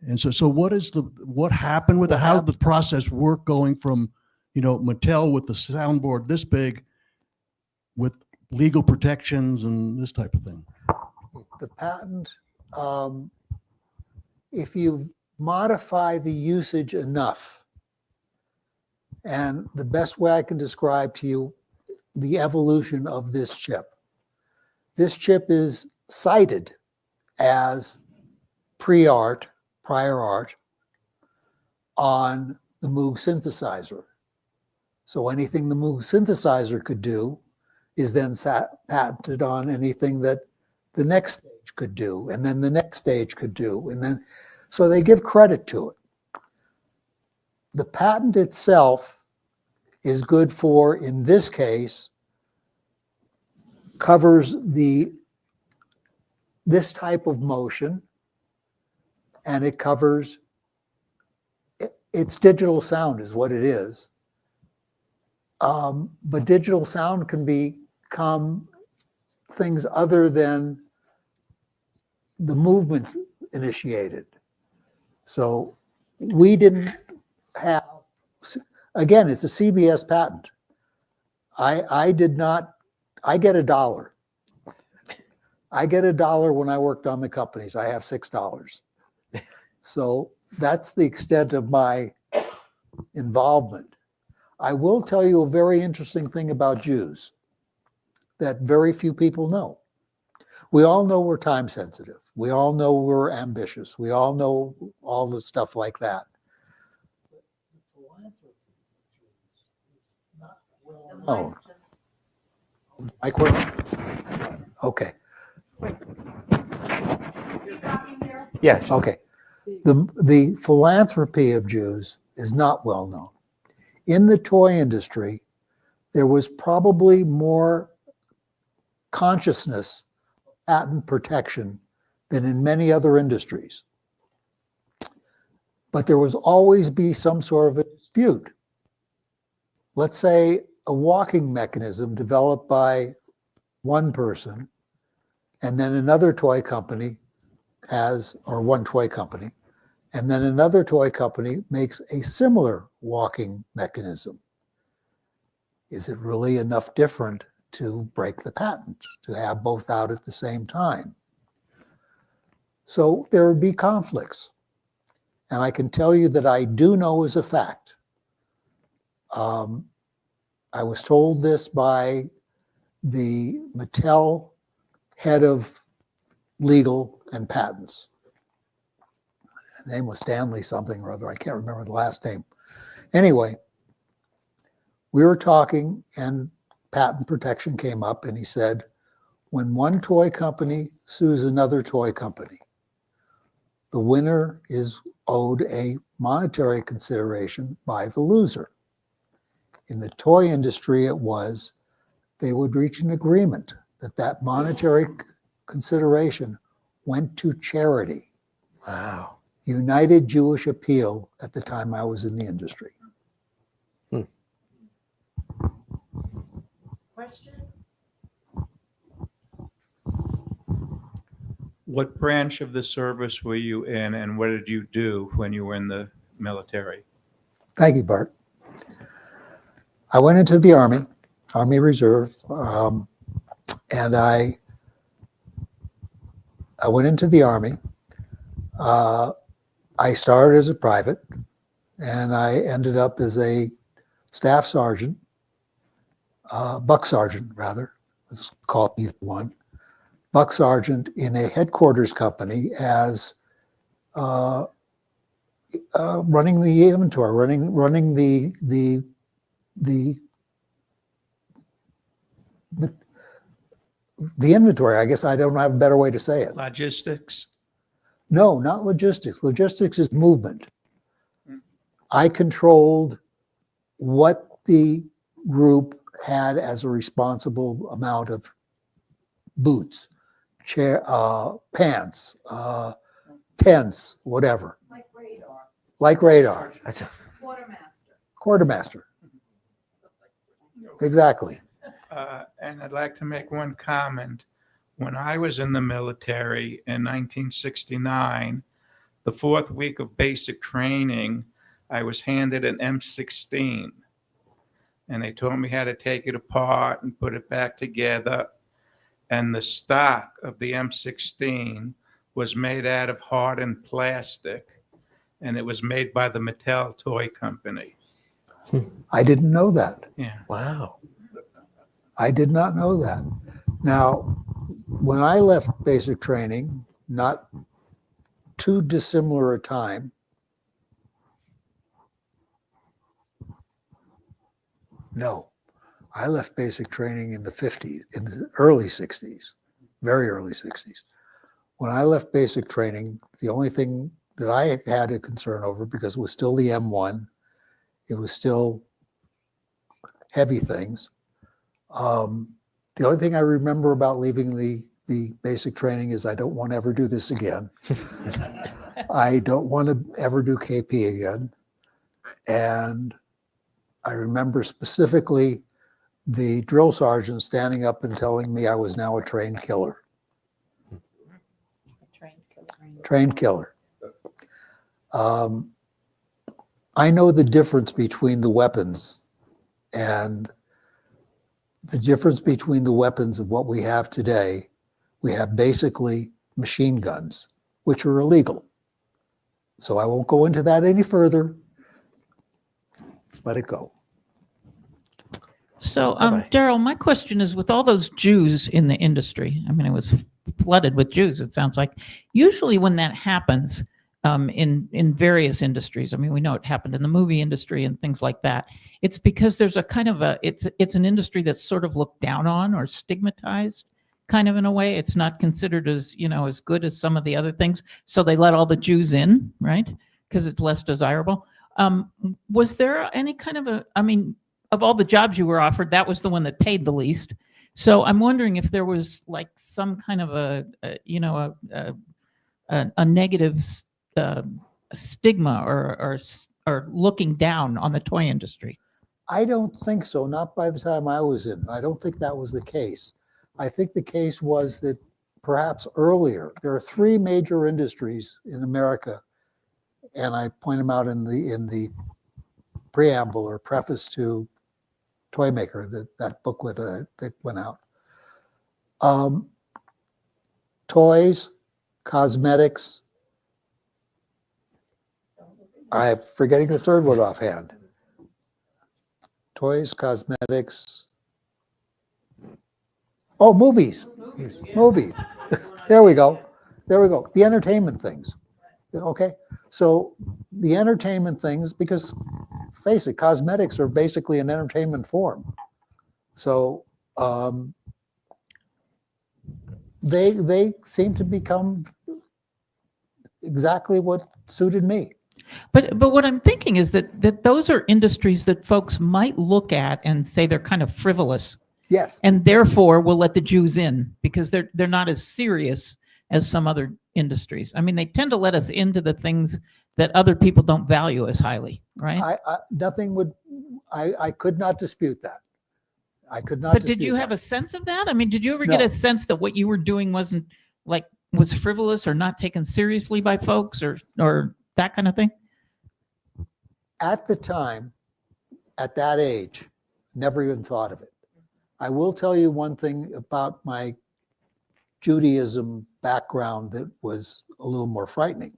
And so what happened with it? How did the process work going from, Mattel with the soundboard this big with legal protections and this type of thing? The patent, if you modify the usage enough, and the best way I can describe to you the evolution of this chip. This chip is cited as prior art on the Moog synthesizer. So anything the Moog synthesizer could do is then patented on anything that the next stage could do, and then the next stage could do, and then, so they give credit to it. The patent itself is good for, in this case, covers this type of motion, and it covers, it's digital sound is what it is. But digital sound can become things other than the movement initiated. So we didn't have, again, it's a CBS patent. I did not, I get $1. I get $1 when I worked on the companies. I have $6. So that's the extent of my involvement. I will tell you a very interesting thing about Jews that very few people know. We all know we're time sensitive. We all know we're ambitious. We all know all the stuff like that. Oh, mic work? Okay. Yeah. Okay. The philanthropy of Jews is not well known. In the toy industry, there was probably more consciousness of patent protection than in many other industries. But there was always be some sort of a dispute. Let's say a walking mechanism developed by one person, and then another toy company one toy company, and then another toy company makes a similar walking mechanism. Is it really enough different to break the patent, to have both out at the same time? So there would be conflicts. And I can tell you that I do know as a fact. I was told this by the Mattel head of legal and patents. His name was Stanley something or other. I can't remember the last name. Anyway, we were talking and patent protection came up, and he said, when one toy company sues another toy company, the winner is owed a monetary consideration by the loser. In the toy industry, they would reach an agreement that monetary consideration went to charity. Wow. united Jewish appeal at the time I was in the industry. Questions? What branch of the service were you in, and what did you do when you were in the military? Thank you, Bart. I went into the Army Reserve, and I went into the Army. I started as a private, and I ended up as a staff sergeant, buck sergeant rather, let's call it either one, buck sergeant in a headquarters company as running the inventory, running the inventory. I guess I don't have a better way to say it. Logistics? No, not logistics. Logistics is movement. Hmm. I controlled what the group had as a responsible amount of boots, pants, tents, whatever. Like radar, Like radar. That's quartermaster. Quartermaster. Exactly. And I'd like to make one comment. When I was in the military in 1969, the 4th week of basic training, I was handed an M16. And they told me how to take it apart and put it back together. And the stock of the M16 was made out of hardened plastic. And it was made by the Mattel Toy Company. I didn't know that. Yeah. wow. I did not know that. Now, when I left basic training, not too dissimilar a time, no, I left basic training in the 50s, in the early 60s, very early 60s. When I left basic training, the only thing that I had a concern over, because it was still the M1, it was still heavy things. The only thing I remember about leaving the basic training is I don't want to ever do this again. I don't want to ever do KP again. And I remember specifically the drill sergeant standing up and telling me I was now a trained killer. Trained killer. I know the difference between the weapons, and the difference between the weapons of what we have today. We have basically machine guns, which are illegal. So I won't go into that any further. Let it go. So, Bye-bye. Darryl, my question is, with all those Jews in the industry, I mean, it was flooded with Jews, it sounds like. Usually when that happens in various industries, I mean, we know it happened in the movie industry and things like that. It's because there's a kind of it's an industry that's sort of looked down on or stigmatized, kind of in a way. It's not considered as, as good as some of the other things. So they let all the Jews in, right? Because it's less desirable. Was there any kind of of all the jobs you were offered, that was the one that paid the least. So I'm wondering if there was like some kind of a negative stigma or looking down on the toy industry. I don't think so, not by the time I was in. I don't think that was the case. I think the case was that perhaps earlier, there are 3 major industries in America, and I point them out in the preamble or preface to Toy Maker, that booklet that went out. Toys, cosmetics. I'm forgetting the third one offhand. Toys, cosmetics. Oh, movies. Movies. There we go. There we go. The entertainment things. Okay. So the entertainment things, because face it, cosmetics are basically an entertainment form. So they seem to become exactly what suited me. But what I'm thinking is that those are industries that folks might look at and say they're kind of frivolous, Yes. and therefore will let the Jews in because they're not as serious as some other industries. I mean, they tend to let us into the things that other people don't value as highly, right? I could not dispute that. I could not But did dispute you have that. a sense of that? I mean, did you ever get No. a sense that what you were doing wasn't like was frivolous or not taken seriously by folks or that kind of thing? At the time, at that age, never even thought of it. I will tell you one thing about my Judaism background that was a little more frightening.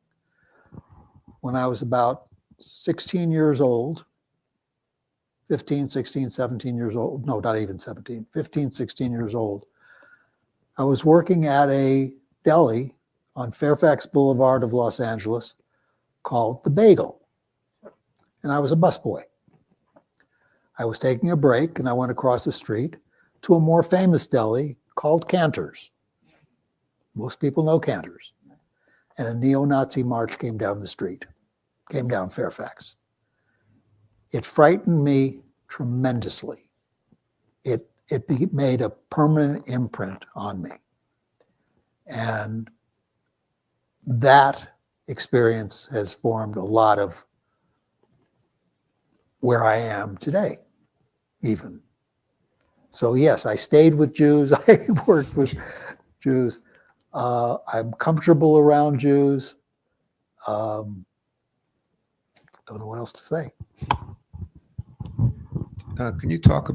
When I was about 16 years old, 15, 16, 17 years old, no, not even 17, 15, 16 years old, I was working at a deli on Fairfax Boulevard of Los Angeles called The Bagel. And I was a busboy. I was taking a break and I went across the street to a more famous deli called Cantor's. Most people know Cantor's. And a neo-Nazi march came down the street, came down Fairfax. It frightened me tremendously. It made a permanent imprint on me. And that experience has formed a lot of where I am today, even. So yes, I stayed with Jews. I worked with Jews. I'm comfortable around Jews. Don't know what else to say. Can you talk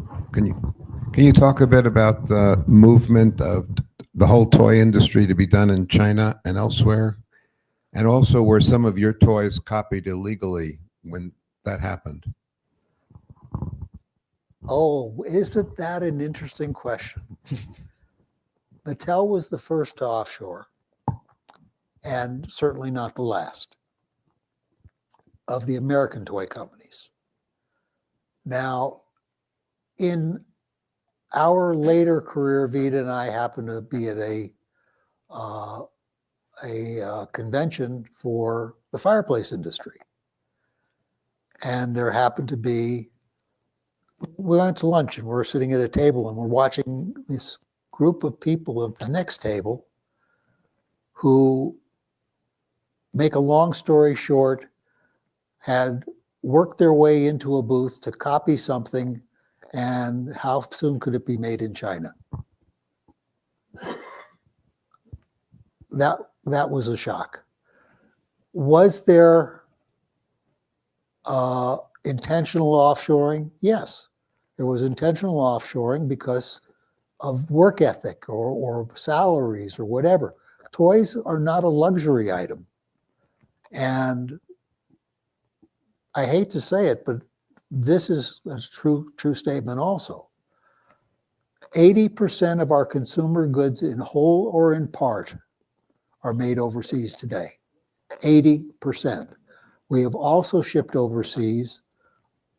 a bit about the movement of the whole toy industry to be done in China and elsewhere? And also, were some of your toys copied illegally when that happened? Oh, isn't that an interesting question? Mattel was the first to offshore, and certainly not the last, of the American toy companies. Now, in our later career, Vita and I happened to be at a convention for the fireplace industry. And there happened to be, we went to lunch and we're sitting at a table and we're watching this group of people at the next table who, make a long story short, had worked their way into a booth to copy something, and how soon could it be made in China? That was a shock. Was there intentional offshoring? Yes, there was intentional offshoring because of work ethic or salaries or whatever. Toys are not a luxury item. And I hate to say it, but this is a true statement also. 80% of our consumer goods in whole or in part are made overseas today. 80%. We have also shipped overseas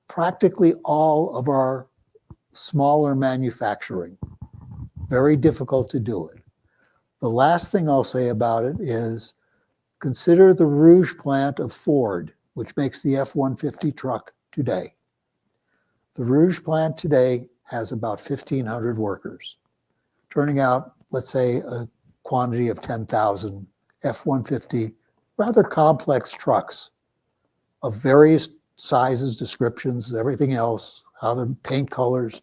practically all of our smaller manufacturing. Very difficult to do it. The last thing I'll say about it is consider the Rouge plant of Ford, which makes the F-150 truck today. The Rouge plant today has about 1,500 workers, turning out, let's say, a quantity of 10,000 F-150 rather complex trucks of various sizes, descriptions, everything else, other paint colors,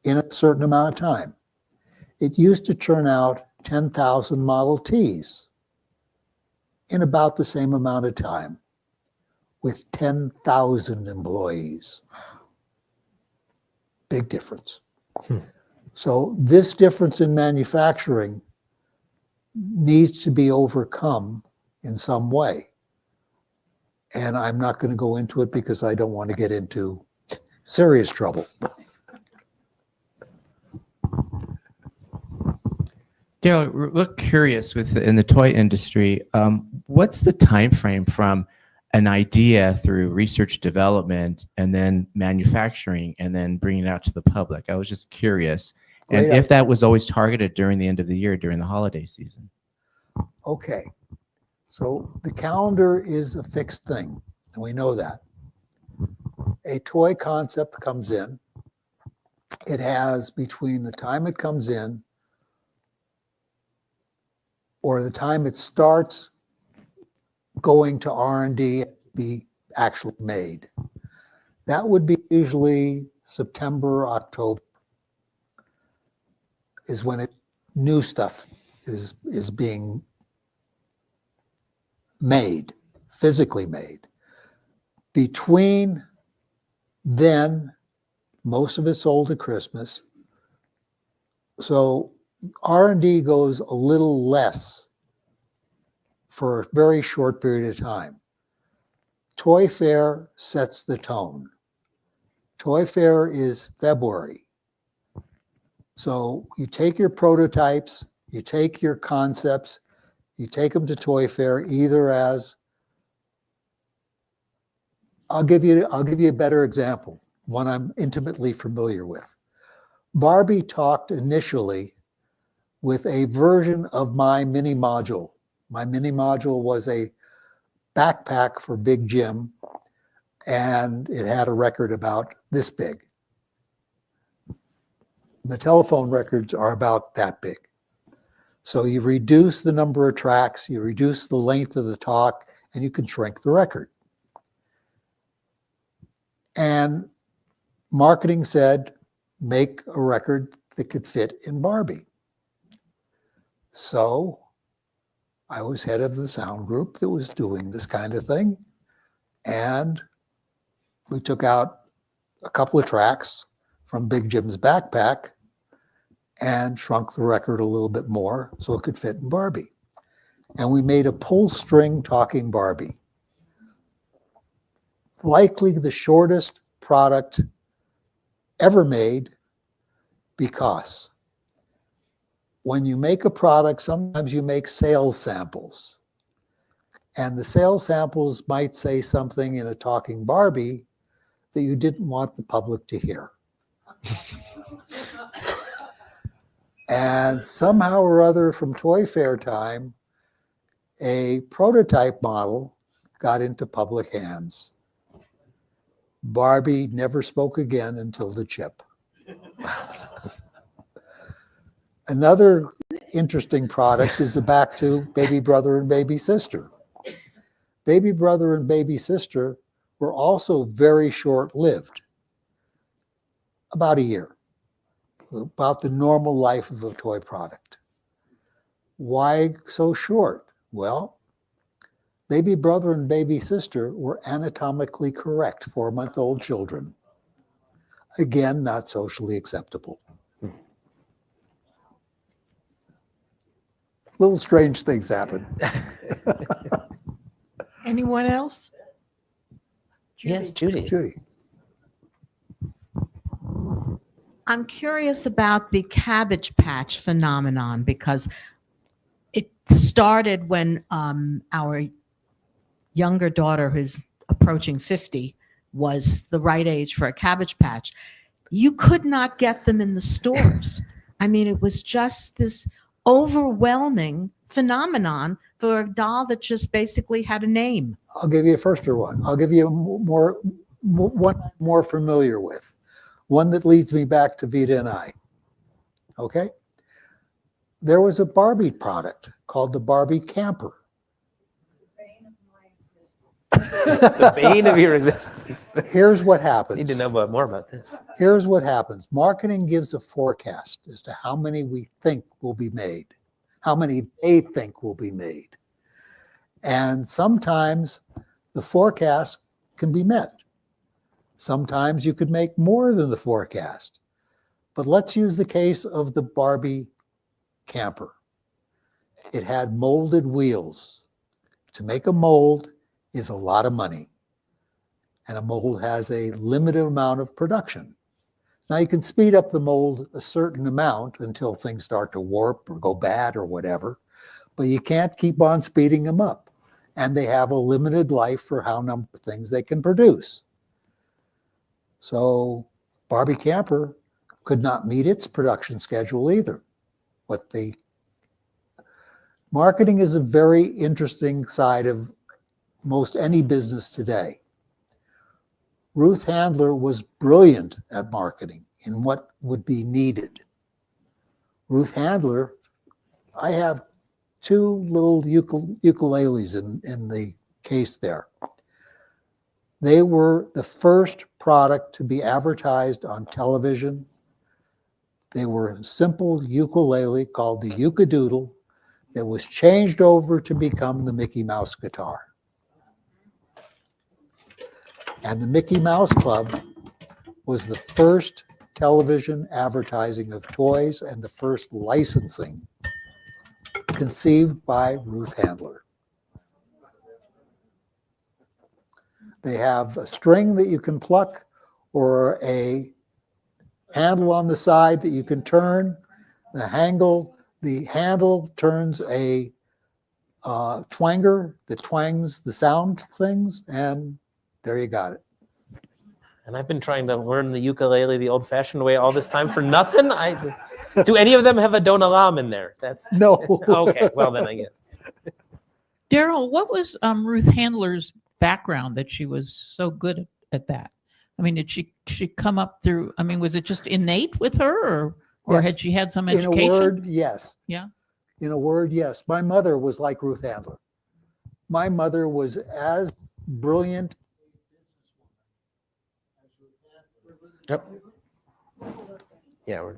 in a certain amount of time. It used to churn out 10,000 Model Ts in about the same amount of time with 10,000 employees. Big difference. So this difference in manufacturing needs to be overcome in some way. And I'm not going to go into it because I don't want to get into serious trouble. Darryl, we're curious in the toy industry. What's the time frame from an idea through research development and then manufacturing and then bringing it out to the public? I was just curious, and Great if that was always targeted during the end of the year, during the holiday season. Okay, so the calendar is a fixed thing, and we know that. A toy concept comes in. It has, between the time it comes in, or the time it starts going to R&D, be actually made. That would be usually September, October is when new stuff is being made, physically made. Between then, most of it's sold at Christmas. So R&D goes a little less for a very short period of time. Toy Fair sets the tone. Toy Fair is February. So you take your prototypes, you take your concepts, you take them to Toy Fair either as, I'll give you a better example, one I'm intimately familiar with. Barbie talked initially with a version of my mini module. My mini module was a backpack for Big Jim, and it had a record about this big. The telephone records are about that big. So you reduce the number of tracks, you reduce the length of the talk, and you can shrink the record. And marketing said, make a record that could fit in Barbie. So I was head of the sound group that was doing this kind of thing. And we took out a couple of tracks from Big Jim's backpack and shrunk the record a little bit more so it could fit in Barbie. And we made a pull string talking Barbie. Likely the shortest product ever made, because when you make a product, sometimes you make sales samples. And the sales samples might say something in a talking Barbie that you didn't want the public to hear. And somehow or other from Toy Fair time, a prototype model got into public hands. Barbie never spoke again until the chip. Another interesting product is the back to Baby Brother and Baby Sister. Baby Brother and Baby Sister were also very short-lived, about a year, about the normal life of a toy product. Why so short? Well, Baby Brother and Baby Sister were anatomically correct 4-month-old children. Again, not socially acceptable. Little strange things happen. Anyone else? Yes, Judy. Judy. I'm curious about the Cabbage Patch phenomenon because it started when our younger daughter, who's approaching 50, was the right age for a Cabbage Patch. You could not get them in the stores. I mean, it was just this overwhelming phenomenon for a doll that just basically had a name. I'll give you a firster one. I'll give you one I'm more familiar with. One that leads me back to Vita and I. Okay? There was a Barbie product called the Barbie Camper. The bane of your existence. Here's what happens. Need to know more about this. Here's what happens. Marketing gives a forecast as to how many we think will be made, how many they think will be made. And sometimes the forecast can be met. Sometimes you could make more than the forecast. But let's use the case of the Barbie Camper. It had molded wheels. To make a mold is a lot of money. And a mold has a limited amount of production. Now you can speed up the mold a certain amount until things start to warp or go bad or whatever, but you can't keep on speeding them up. And they have a limited life for how number of things they can produce. So Barbie Camper could not meet its production schedule either. Marketing is a very interesting side of most any business today. Ruth Handler was brilliant at marketing in what would be needed. Ruth Handler, I have two little ukuleles in the case there. They were the first product to be advertised on television. They were a simple ukulele called the Yukadoodle that was changed over to become the Mickey Mouse guitar. And the Mickey Mouse Club was the first television advertising of toys and the first licensing conceived by Ruth Handler. They have a string that you can pluck or a handle on the side that you can turn. The handle turns a twanger that twangs the sound things, and there you got it. And I've been trying to learn the ukulele the old-fashioned way all this time for nothing. Do any of them have a Don Alam in there? That's No. okay. Well, then I guess. Darryl, what was Ruth Handler's background that she was so good at that? I mean, did she come up through? I mean, was it just innate with her, or Yes. had she had some In education? a word, yes. Yeah. In a word, yes. My mother was like Ruth Handler. My mother was as brilliant. Yep. Yeah.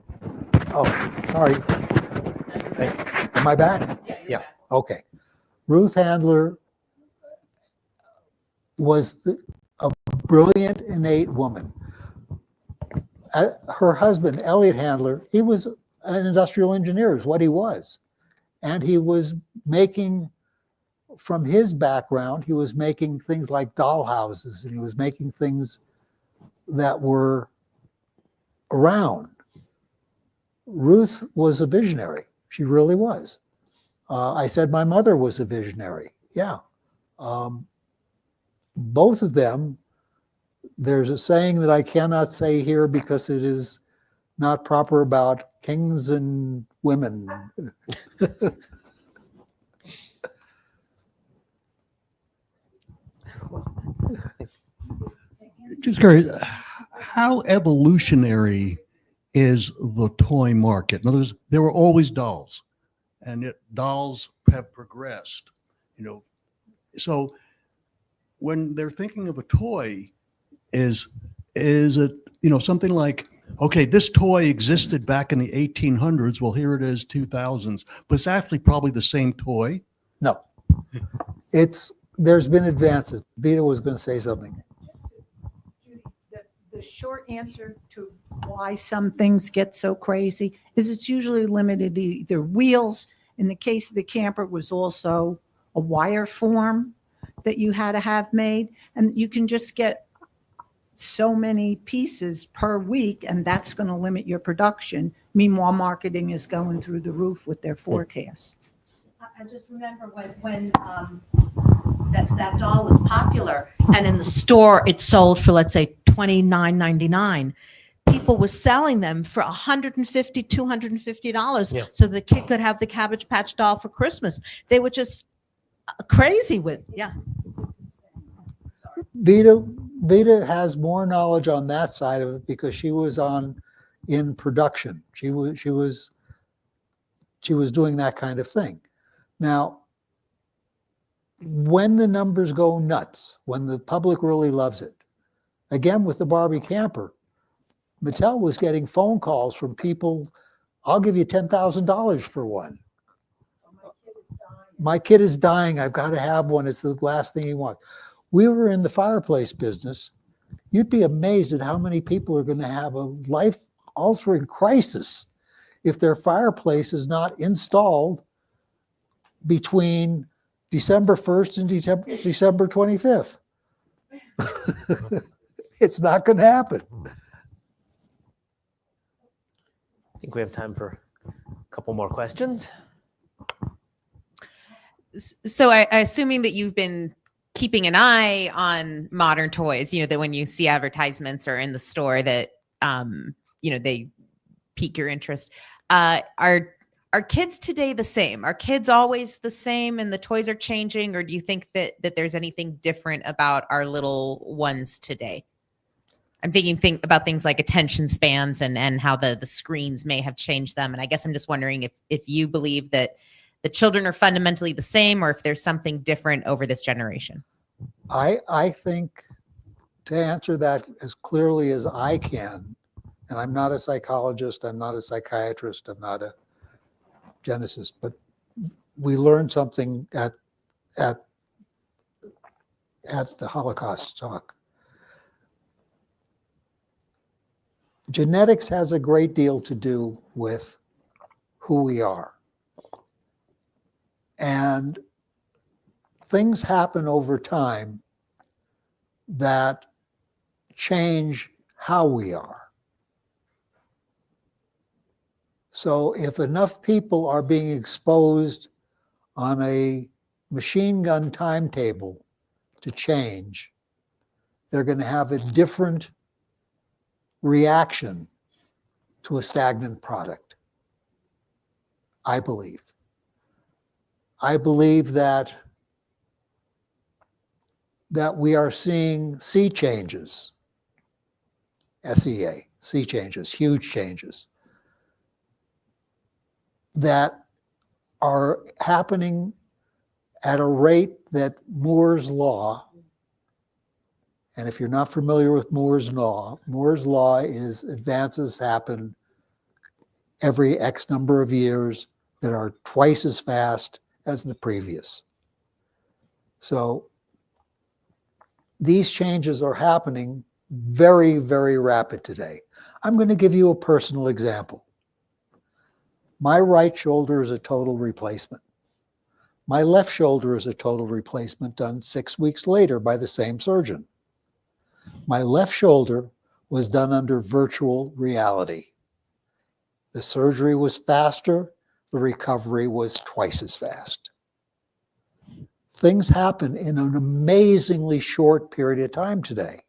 Oh, sorry. Am I back? Yeah. Okay. Ruth Handler was a brilliant, innate woman. Her husband, Elliot Handler, he was an industrial engineer, is what he was. And he was making, from his background, he was making things like dollhouses, and he was making things that were around. Ruth was a visionary. She really was. I said my mother was a visionary. Yeah. Both of them, there's a saying that I cannot say here because it is not proper about kings and women. Just curious, how evolutionary is the toy market? In other words, there were always dolls, and yet dolls have progressed, So when they're thinking of a toy, is it, something like, okay, this toy existed back in the 1800s. Well, here it is, 2000s, but it's actually probably the same toy. No. There's been advances. Vita was going to say something. Judy, the short answer to why some things get so crazy is it's usually limited to either wheels. In the case of the camper, it was also a wire form that you had to have made, and you can just get so many pieces per week, and that's going to limit your production. Meanwhile, marketing is going through the roof with their forecasts. I just remember when that doll was popular, and in the store it sold for, let's say, $29.99. People were selling them for $150, $250, Yeah. so the kid could have the Cabbage Patch doll for Christmas. They were just crazy with, yeah. Vita has more knowledge on that side of it because she was in production. She was doing that kind of thing. Now, when the numbers go nuts, when the public really loves it, again with the Barbie camper, Mattel was getting phone calls from people, I'll give you $10,000 for one. My kid is dying. I've got to have one. It's the last thing he wants. We were in the fireplace business. You'd be amazed at how many people are going to have a life-altering crisis if their fireplace is not installed between December 1st and December 25th. It's not going to happen. I think we have time for a couple more questions. So assuming that you've been keeping an eye on modern toys, that when you see advertisements or in the store that, they pique your interest, are kids today the same? Are kids always the same and the toys are changing? Or do you think that there's anything different about our little ones today? I'm thinking about things like attention spans and how the screens may have changed them. And I guess I'm just wondering if you believe that the children are fundamentally the same, or if there's something different over this generation. I think, to answer that as clearly as I can, and I'm not a psychologist, I'm not a psychiatrist, I'm not a geneticist, but we learned something at the Holocaust talk. Genetics has a great deal to do with who we are. And things happen over time that change how we are. So if enough people are being exposed on a machine gun timetable to change, they're going to have a different reaction to a stagnant product, I believe. I believe that we are seeing sea changes, SEA, sea changes, huge changes, that are happening at a rate that Moore's law, and if you're not familiar with Moore's law is advances happen every X number of years that are twice as fast as the previous. So these changes are happening very, very rapid today. I'm going to give you a personal example. My right shoulder is a total replacement. My left shoulder is a total replacement done 6 weeks later by the same surgeon. My left shoulder was done under virtual reality. The surgery was faster, the recovery was twice as fast. Things happen in an amazingly short period of time today.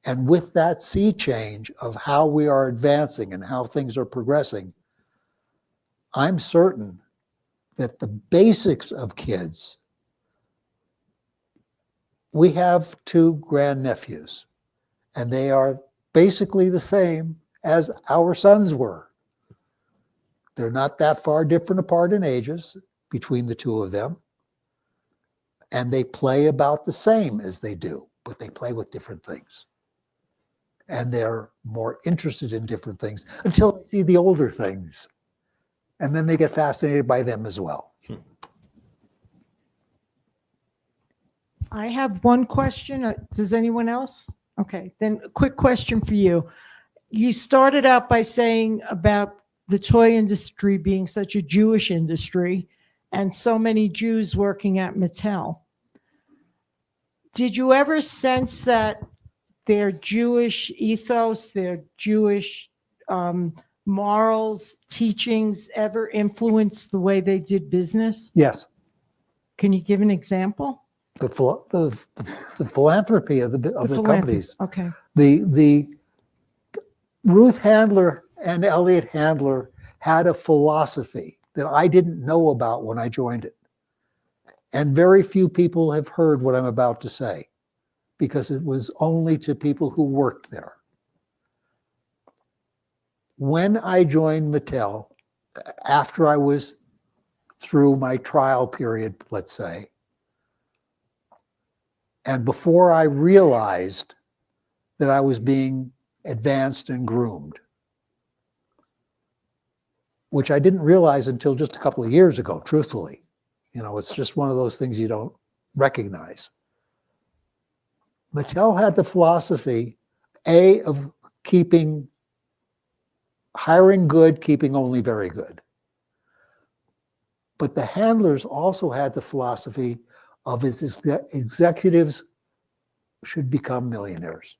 And with that sea change of how we are advancing and how things are progressing, I'm certain that the basics of kids, we have 2 grandnephews, and they are basically the same as our sons were. They're not that far different apart in ages between the 2 of them. And they play about the same as they do, but they play with different things. And they're more interested in different things until they see the older things. And then they get fascinated by them as well. I have one question. Does anyone else? Okay, then a quick question for you. You started out by saying about the toy industry being such a Jewish industry and so many Jews working at Mattel. Did you ever sense that their Jewish ethos, their Jewish morals, teachings ever influenced the way they did business? Yes. Can you give an example? The philanthropy of the companies. Okay. The Ruth Handler and Elliot Handler had a philosophy that I didn't know about when I joined it. And very few people have heard what I'm about to say because it was only to people who worked there. When I joined Mattel, after I was through my trial period, let's say, and before I realized that I was being advanced and groomed, which I didn't realize until just a couple of years ago, truthfully. You know, it's just one of those things you don't recognize. Mattel had the philosophy, A, of hiring good, keeping only very good. But the handlers also had the philosophy of his executives should become millionaires.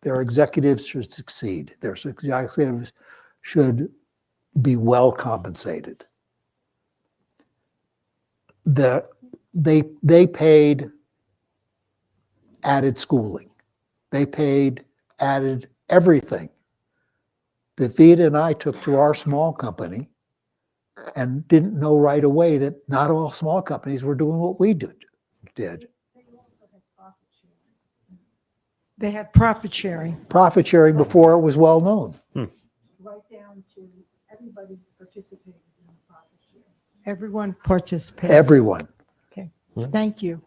Their executives should succeed. Their executives should be well compensated. They paid added schooling. They paid added everything that Vita and I took to our small company and didn't know right away that not all small companies were doing what we did. They had profit sharing. Profit sharing before it was well known. Right down to everybody participated in the profit sharing. Everyone participated. Everyone. Thank you.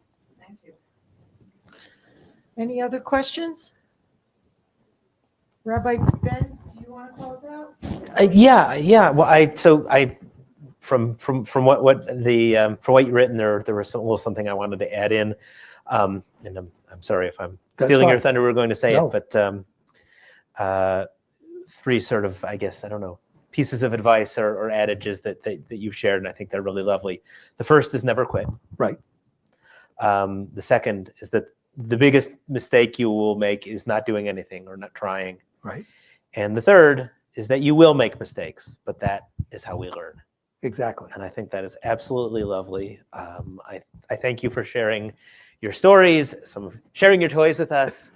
Any other questions? Rabbi Ben, do you want to close out? Yeah. Well, from what the from what you written there was a little something I wanted to add in, and I'm sorry if I'm That's stealing your fine. thunder. We're going to say No. it, but three sort of, I guess, I don't know, pieces of advice or adages that you've shared, and I think they're really lovely. The first is never quit. Right. The second is that the biggest mistake you will make is not doing anything or not trying. Right. And the third is that you will make mistakes, but that is how we learn. Exactly. And I think that is absolutely lovely. I thank you for sharing your stories, sharing your toys with us,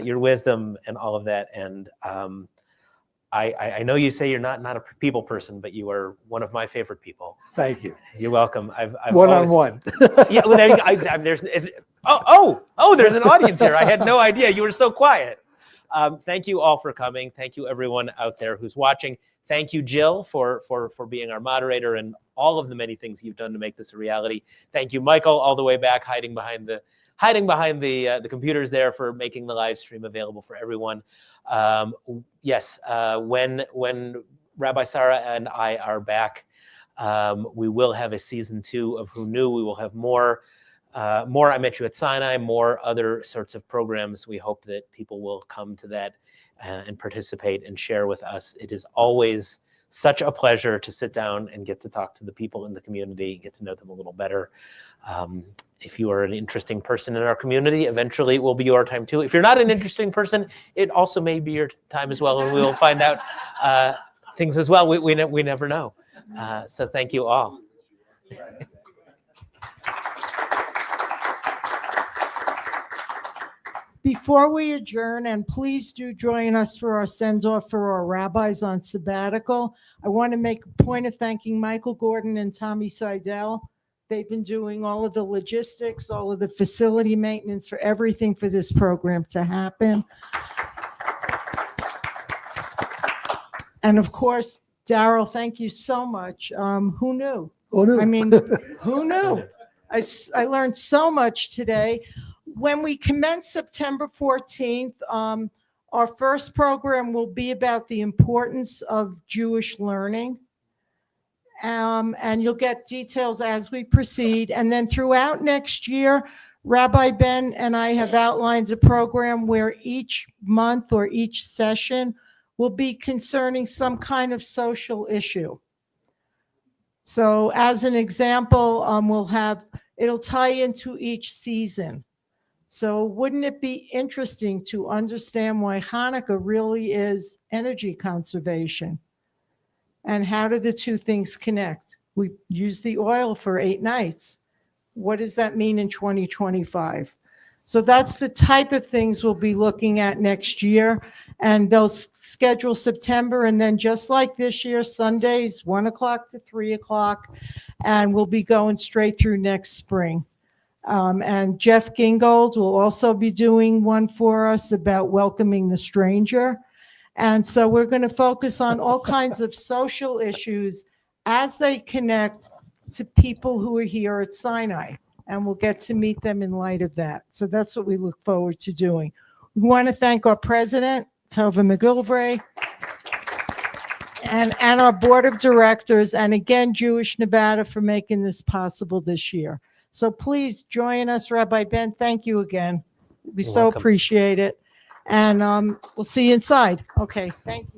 your wisdom, and all of that. And I know you say you're not a people person, but you are one of my favorite people. Thank you. You're welcome. I've One-on-one. Yeah. Well, there you go. There's an audience here. I had no idea. You were so quiet. Thank you all for coming. Thank you everyone out there who's watching. Thank you, Jill, for being our moderator and all of the many things you've done to make this a reality. Thank you, Michael, all the way back, hiding behind the computers there, for making the live stream available for everyone. Yes, when Rabbi Sarah and I are back, we will have a season 2 of Who Knew. We will have more I Met You at Sinai, more other sorts of programs. We hope that people will come to that and participate and share with us. It is always such a pleasure to sit down and get to talk to the people in the community, get to know them a little better. If you are an interesting person in our community, eventually it will be your time too. If you're not an interesting person, it also may be your time as well, and we will find out things as well. We never know. So thank you all. Before we adjourn, and please do join us for our send-off for our rabbis on sabbatical, I want to make a point of thanking Michael Gordon and Tommy Seidel. They've been doing all of the logistics, all of the facility maintenance, for everything for this program to happen. And of course, Darryl, thank you so much. Who knew? Oh, no. I mean, who knew? I learned so much today. When we commence September 14th, our first program will be about the importance of Jewish learning. And you'll get details as we proceed. And then throughout next year, Rabbi Ben and I have outlined a program where each month or each session will be concerning some kind of social issue. So as an example, it'll tie into each season. So wouldn't it be interesting to understand why Hanukkah really is energy conservation? And how do the two things connect? We use the oil for 8 nights. What does that mean in 2025? So that's the type of things we'll be looking at next year. And they'll schedule September. And then just like this year, Sundays, 1 o'clock to 3 o'clock. And we'll be going straight through next spring. And Jeff Gingold will also be doing one for us about welcoming the stranger. And so we're going to focus on all kinds of social issues as they connect to people who are here at Sinai. And we'll get to meet them in light of that. So that's what we look forward to doing. We want to thank our president, Tova McGilvray, and our board of directors, and again, Jewish Nevada, for making this possible this year. So please join us, Rabbi Ben. Thank you again. We You're so welcome. appreciate it. And we'll see you inside. Okay, thank you.